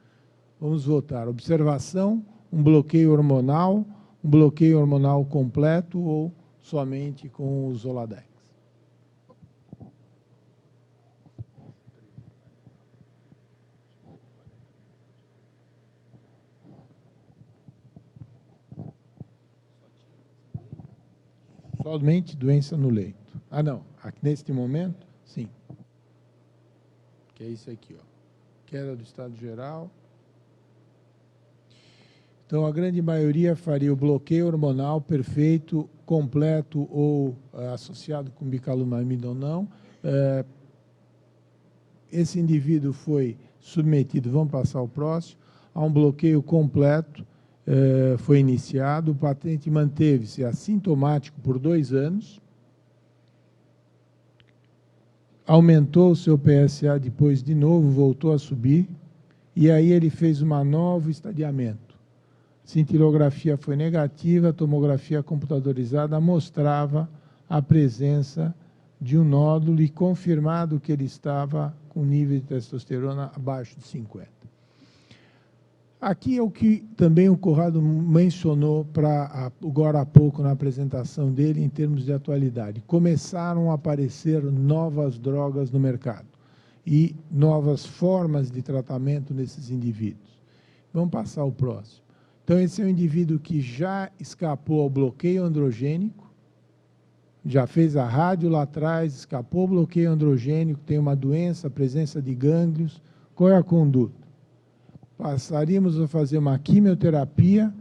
Vamos voltar. Observação, um bloqueio hormonal completo ou somente com o Zoladex. Somente doença no leito. Ah, não. Aqui, neste momento, sim. Que é isso aqui, ó. Queda do estado geral. Então, a grande maioria faria o bloqueio hormonal perfeito, completo ou associado com bicalutamida ou não. Esse indivíduo foi submetido, vamos passar ao próximo, a um bloqueio completo, foi iniciado, o paciente manteve-se assintomático por 2 anos, aumentou o seu PSA depois de novo, voltou a subir, e aí ele fez um novo estadiamento. Cintilografia foi negativa, a tomografia computadorizada mostrava a presença de um nódulo e confirmado que ele estava com nível de testosterona abaixo de 50. Aqui é o que também o Corrado mencionou agora há pouco na apresentação dele em termos de atualidade. Começaram a aparecer novas drogas no mercado e novas formas de tratamento nesses indivíduos. Vamos passar ao próximo. Então, esse é um indivíduo que já escapou ao bloqueio androgênico, já fez a rádio lá atrás, escapou ao bloqueio androgênico, tem uma doença, presença de gânglios. Qual é a conduta? Passaríamos a fazer uma quimioterapia,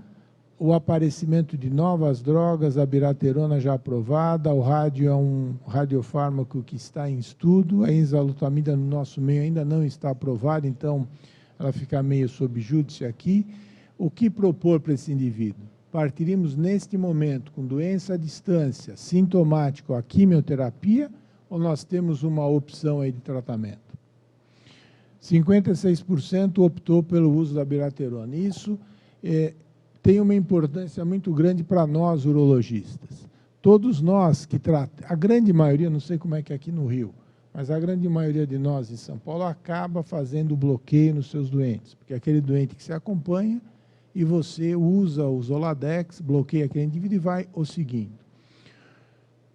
o aparecimento de novas drogas, a biraterona já aprovada, o rádio é um radiofármaco que está em estudo, a enzalutamida no nosso meio ainda não está aprovada, então ela fica meio sob júdice aqui. O que propor para esse indivíduo? partiríamos neste momento com doença à distância, sintomático, a quimioterapia, ou nós temos uma opção aí de tratamento? 56% optou pelo uso da abiraterona. Isso tem uma importância muito grande para nós, urologistas. Todos nós que tratam, a grande maioria, não sei como é que é aqui no Rio, mas a grande maioria de nós em São Paulo acaba fazendo bloqueio nos seus doentes, porque é aquele doente que se acompanha e você usa o Zoladex, bloqueia aquele indivíduo e vai o seguindo.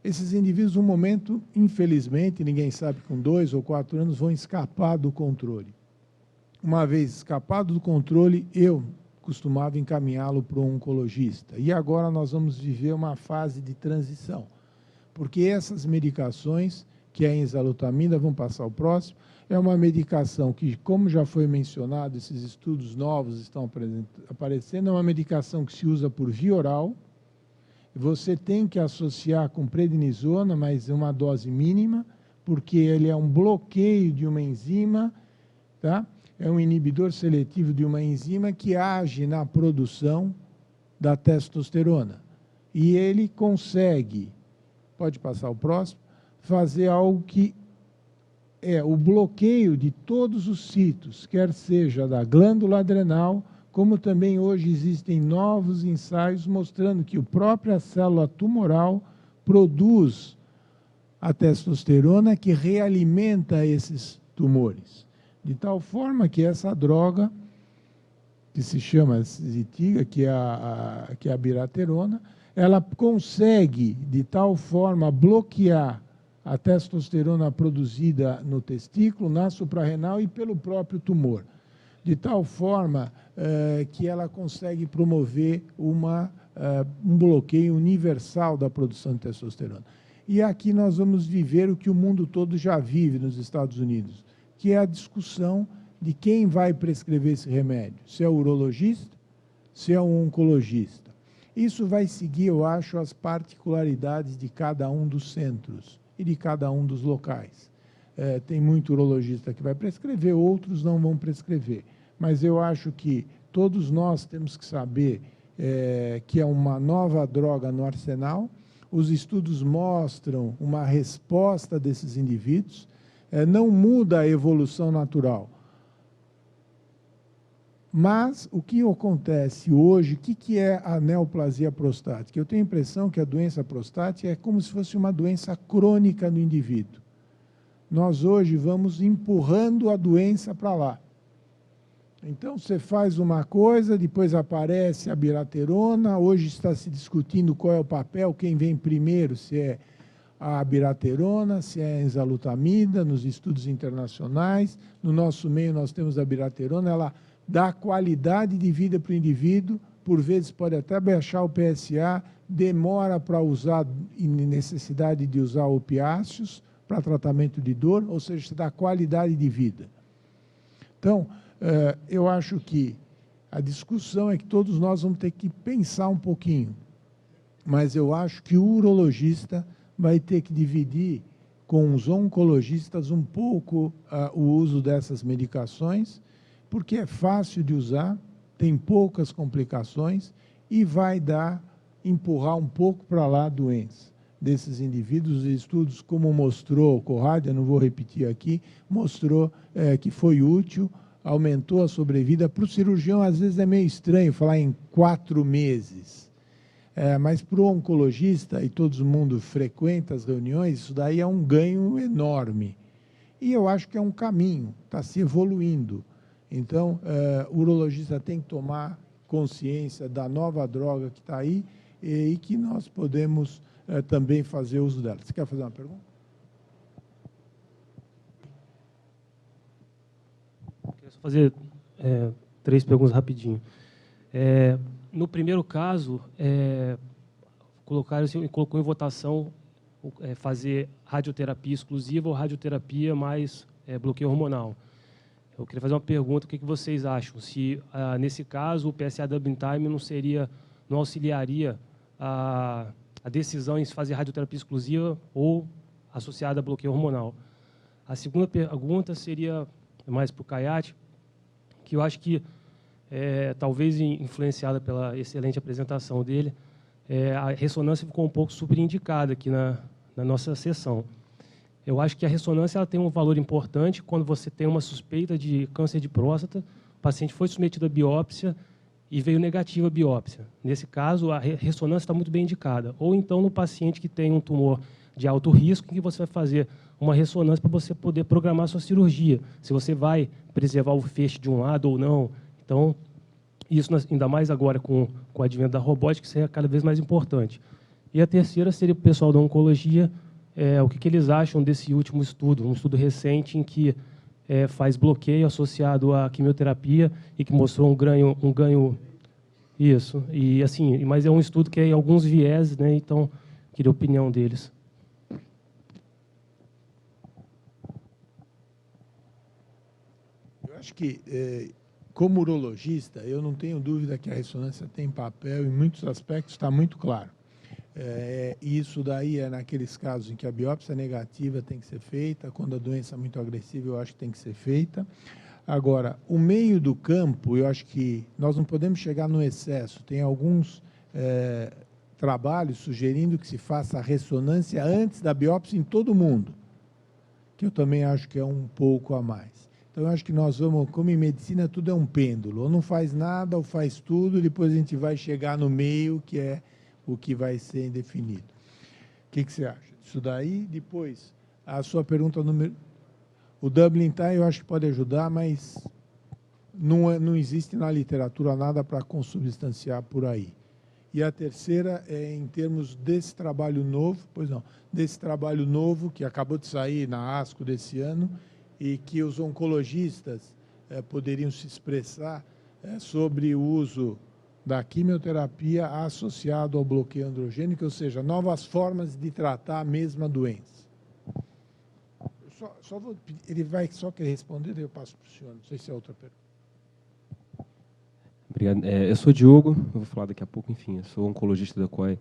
Esses indivíduos, no momento, infelizmente, ninguém sabe, com 2 ou 4 anos, vão escapar do controle. Uma vez escapado do controle, eu costumava encaminhá-lo para um oncologista. E agora nós vamos viver uma fase de transição, porque essas medicações, que é a enzalutamida, vamos passar ao próximo, é uma medicação que, como já foi mencionado, esses estudos novos estão aparecendo, é uma medicação que se usa por via oral. Você tem que associar com prednisona, mas uma dose mínima, porque ele é um bloqueio de uma enzima, tá? É um inibidor seletivo de uma enzima que age na produção da testosterona. E ele consegue, pode passar o próximo, fazer algo que é o bloqueio de todos os sítios, quer seja da glândula adrenal, como também hoje existem novos ensaios mostrando que a própria célula tumoral produz a testosterona que realimenta esses tumores. De tal forma que essa droga, que se chama Zytiga, que é a abiraterona, ela consegue, de tal forma, bloquear a testosterona produzida no testículo, na suprarrenal e pelo próprio tumor, de tal forma que ela consegue promover um bloqueio universal da produção de testosterona. E aqui nós vamos viver o que o mundo todo já vive nos Estados Unidos, que é a discussão de quem vai prescrever esse remédio, se é o urologista, se é um oncologista. Isso vai seguir, eu acho, as particularidades de cada um dos centros e de cada um dos locais. Tem muito urologista que vai prescrever, outros não vão prescrever. Mas eu acho que todos nós temos que saber que é uma nova droga no arsenal. Os estudos mostram uma resposta desses indivíduos. Não muda a evolução natural. Mas o que acontece hoje, o que é a neoplasia prostática? Eu tenho a impressão que a doença prostática é como se fosse uma doença crônica no indivíduo. Nós hoje vamos empurrando a doença para lá. Então, você faz uma coisa, depois aparece a abiraterona, hoje está se discutindo qual é o papel, quem vem primeiro, se é a abiraterona, se é a enzalutamida, nos estudos internacionais. No nosso meio, nós temos a abiraterona, ela dá qualidade de vida para o indivíduo, por vezes pode até baixar o PSA, demora para usar, e necessidade de usar opiáceos para tratamento de dor, ou seja, dá qualidade de vida. Então, eu acho que a discussão é que todos nós vamos ter que pensar um pouquinho, mas eu acho que o urologista vai ter que dividir com os oncologistas um pouco o uso dessas medicações, porque é fácil de usar, tem poucas complicações e vai empurrar um pouco para lá a doença desses indivíduos. E estudos, como mostrou o Corradi, eu não vou repetir aqui, mostrou que foi útil, aumentou a sobrevida. Para o cirurgião, às vezes, é meio estranho falar em 4 meses. Mas para o oncologista, e todo mundo frequenta as reuniões, isso daí é um ganho enorme. E eu acho que é um caminho, está se evoluindo. Então, o urologista tem que tomar consciência da nova droga que está aí e que nós podemos também fazer uso dela. Você quer fazer uma pergunta? Queria só fazer 3 perguntas rapidinho. No primeiro caso, colocou em votação fazer radioterapia exclusiva ou radioterapia mais bloqueio hormonal. Eu queria fazer uma pergunta, o que vocês acham? Se, nesse caso, o PSA doubling time não auxiliaria a decisão em se fazer radioterapia exclusiva ou associada a bloqueio hormonal? A segunda pergunta seria mais para o Kayati, que eu acho que talvez influenciada pela excelente apresentação dele, a ressonância ficou um pouco superindicada aqui na nossa sessão. Eu acho que a ressonância ela tem um valor importante quando você tem uma suspeita de câncer de próstata, o paciente foi submetido à biópsia e veio negativa a biópsia. Nesse caso, a ressonância está muito bem indicada. Ou então, no paciente que tem um tumor de alto risco, em que você vai fazer uma ressonância para você poder programar a sua cirurgia, se você vai preservar o feixe de um lado ou não. Então, isso, ainda mais agora com o advento da robótica, isso é cada vez mais importante. E a terceira seria o pessoal da oncologia, o que eles acham desse último estudo, um estudo recente em que faz bloqueio associado à quimioterapia e que mostrou um ganho isso. E assim, mas é um estudo que tem alguns viés, né? Então queria a opinião deles. Eu acho que, como urologista, eu não tenho dúvida que a ressonância tem papel, em muitos aspectos está muito claro. Isso daí é naqueles casos em que a biópsia negativa tem que ser feita, quando a doença é muito agressiva, eu acho que tem que ser feita. Agora, o meio do campo, eu acho que nós não podemos chegar no excesso. Tem alguns trabalhos sugerindo que se faça a ressonância antes da biópsia em todo mundo, que eu também acho que é um pouco a mais. Então, eu acho que nós vamos, como em medicina, tudo é um pêndulo. Ou não faz nada, ou faz tudo, depois a gente vai chegar no meio, que é o que vai ser definido. O que você acha disso daí? Depois, a sua pergunta número... O Dublin Time eu acho que pode ajudar, mas não existe na literatura nada para consubstanciar por aí. E a terceira é em termos desse trabalho novo, desse trabalho novo que acabou de sair na ASCO desse ano e que os oncologistas poderiam se expressar sobre o uso da quimioterapia associado ao bloqueio androgênico, ou seja, novas formas de tratar a mesma doença. Ele vai só querer responder, daí eu passo para o senhor, não sei se é outra pergunta. Obrigado. Eu sou Diogo, eu vou falar daqui a pouco, enfim, eu sou oncologista da COI.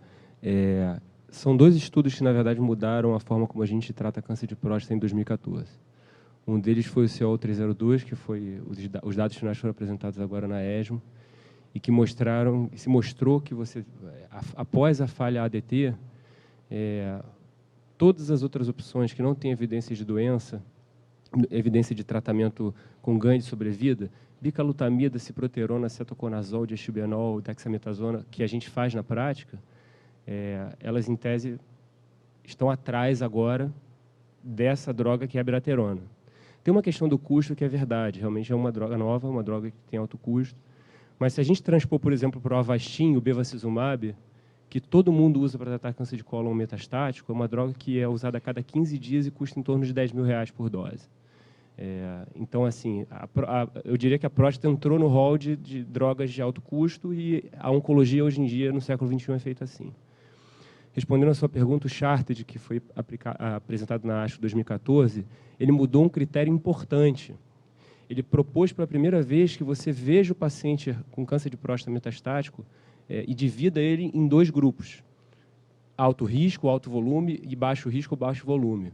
São dois estudos que, na verdade, mudaram a forma como a gente trata câncer de próstata em 2014. Um deles foi o CO302, que foi os dados finais foram apresentados agora na ESMO, e que se mostrou que você, após a falha ADT, todas as outras opções que não têm evidência de doença, evidência de tratamento com ganho de sobrevida, bicalutamida, ciproterona, cetoconazol, diastibenol, dexametasona, que a gente faz na prática, elas, em tese, estão atrás agora dessa droga que é a abiraterona. Tem uma questão do custo que é verdade, realmente é uma droga nova, uma droga que tem alto custo, mas se a gente transpor, por exemplo, para o Avastin, o bevacizumab, que todo mundo usa para tratar câncer de cólon metastático, é uma droga que é usada a cada 15 dias e custa em torno de R$10.000 por dose. Então, assim, eu diria que a próstata entrou no rol de drogas de alto custo e a oncologia, hoje em dia, no século XXI, é feita assim. Respondendo a sua pergunta, o Charted, que foi apresentado na ASCO 2014, ele mudou um critério importante. Ele propôs pela primeira vez que você veja o paciente com câncer de próstata metastático e divida ele em dois grupos, alto risco, alto volume, e baixo risco, baixo volume.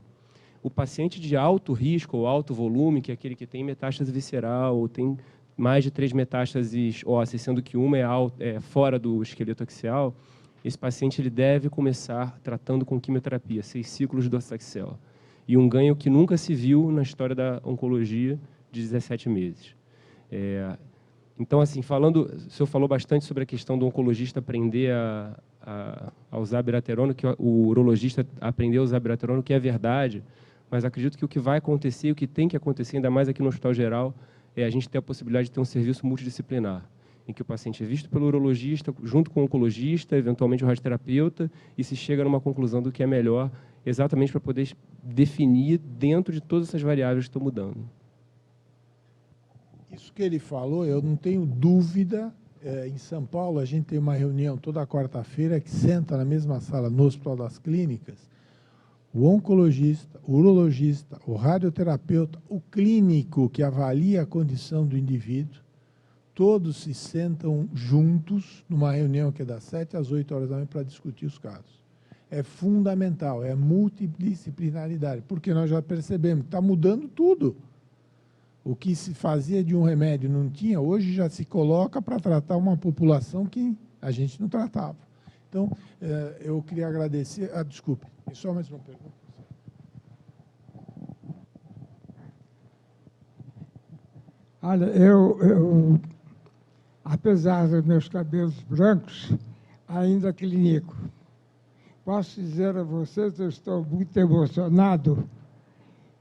O paciente de alto risco ou alto volume, que é aquele que tem metástase visceral ou tem mais de 3 metástases ósseas, sendo que uma é fora do esqueleto axial, esse paciente ele deve começar tratando com quimioterapia, 6 ciclos de docetaxel. E um ganho que nunca se viu na história da oncologia, de 17 meses. Então, assim, o senhor falou bastante sobre a questão do oncologista aprender a usar abiraterona, que o urologista aprender a usar abiraterona, que é verdade, mas acredito que o que vai acontecer, o que tem que acontecer, ainda mais aqui no Hospital Geral, é a gente ter a possibilidade de ter um serviço multidisciplinar, em que o paciente é visto pelo urologista, junto com o oncologista, eventualmente o radioterapeuta, e se chega numa conclusão do que é melhor, exatamente para poder definir dentro de todas essas variáveis que estão mudando. Isso que ele falou, eu não tenho dúvida. Em São Paulo, a gente tem uma reunião toda quarta-feira que senta na mesma sala no Hospital das Clínicas, o oncologista, o urologista, o radioterapeuta, o clínico que avalia a condição do indivíduo, todos se sentam juntos numa reunião que é das 7 às 8 horas da manhã para discutir os casos. É fundamental, é multidisciplinaridade, porque nós já percebemos que está mudando tudo. O que se fazia de um remédio não tinha, hoje já se coloca para tratar uma população que a gente não tratava. Então, eu queria agradecer... desculpe, só mais uma pergunta. Olha, eu, apesar dos meus cabelos brancos, ainda clinico. Posso dizer a vocês, eu estou muito emocionado.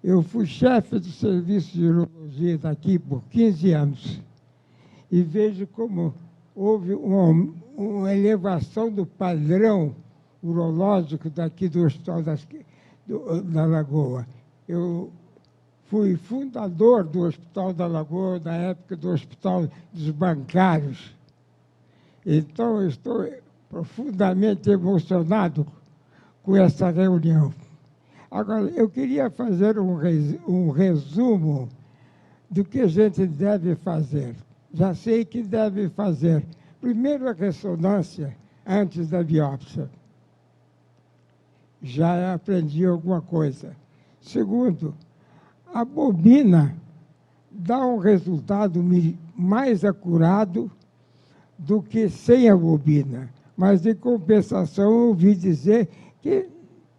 Eu fui chefe do serviço de urologia daqui por 15 anos e vejo como houve uma elevação do padrão urológico daqui do Hospital da Lagoa. Eu fui fundador do Hospital da Lagoa, na época do Hospital dos Bancários. Então, eu estou profundamente emocionado com essa reunião. Agora, eu queria fazer um resumo do que a gente deve fazer. Já sei que deve fazer. Primeiro, a ressonância antes da biópsia. Já aprendi alguma coisa. Segundo, a bobina dá um resultado mais acurado do que sem a bobina. Mas, em compensação, eu ouvi dizer que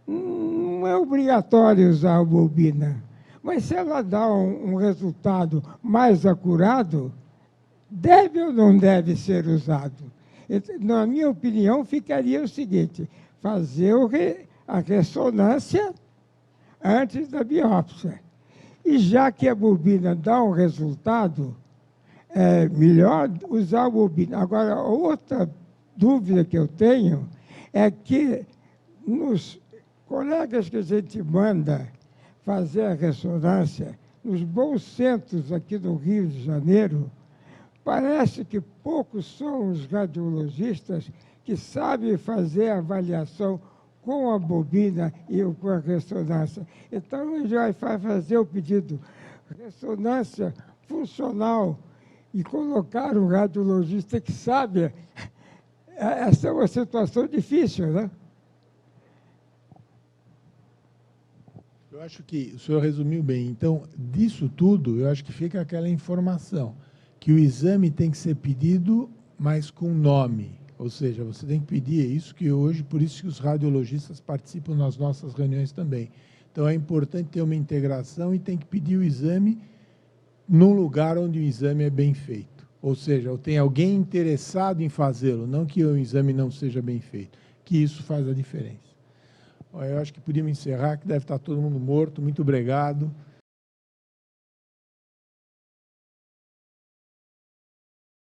não é obrigatório usar a bobina. Mas, se ela dá um resultado mais acurado, deve ou não deve ser usado? Na minha opinião, ficaria o seguinte: fazer a ressonância antes da biópsia. E já que a bobina dá um resultado, é melhor usar a bobina. Agora, outra dúvida que eu tenho é que nos colegas que a gente manda fazer a ressonância, nos bons centros aqui do Rio de Janeiro, parece que poucos são os radiologistas que sabem fazer a avaliação com a bobina e com a ressonância. Então, a gente vai fazer o pedido ressonância funcional e colocar um radiologista que sabe. Essa é uma situação difícil, né? Eu acho que o senhor resumiu bem. Então, disso tudo, eu acho que fica aquela informação, que o exame tem que ser pedido, mas com nome. Ou seja, você tem que pedir isso que hoje, por isso que os radiologistas participam nas nossas reuniões também. Então, é importante ter uma integração e tem que pedir o exame num lugar onde o exame é bem feito. Ou seja, tem alguém interessado em fazê-lo, não que o exame não seja bem feito, que isso faz a diferença. Eu acho que podíamos encerrar, que deve estar todo mundo morto. Muito obrigado.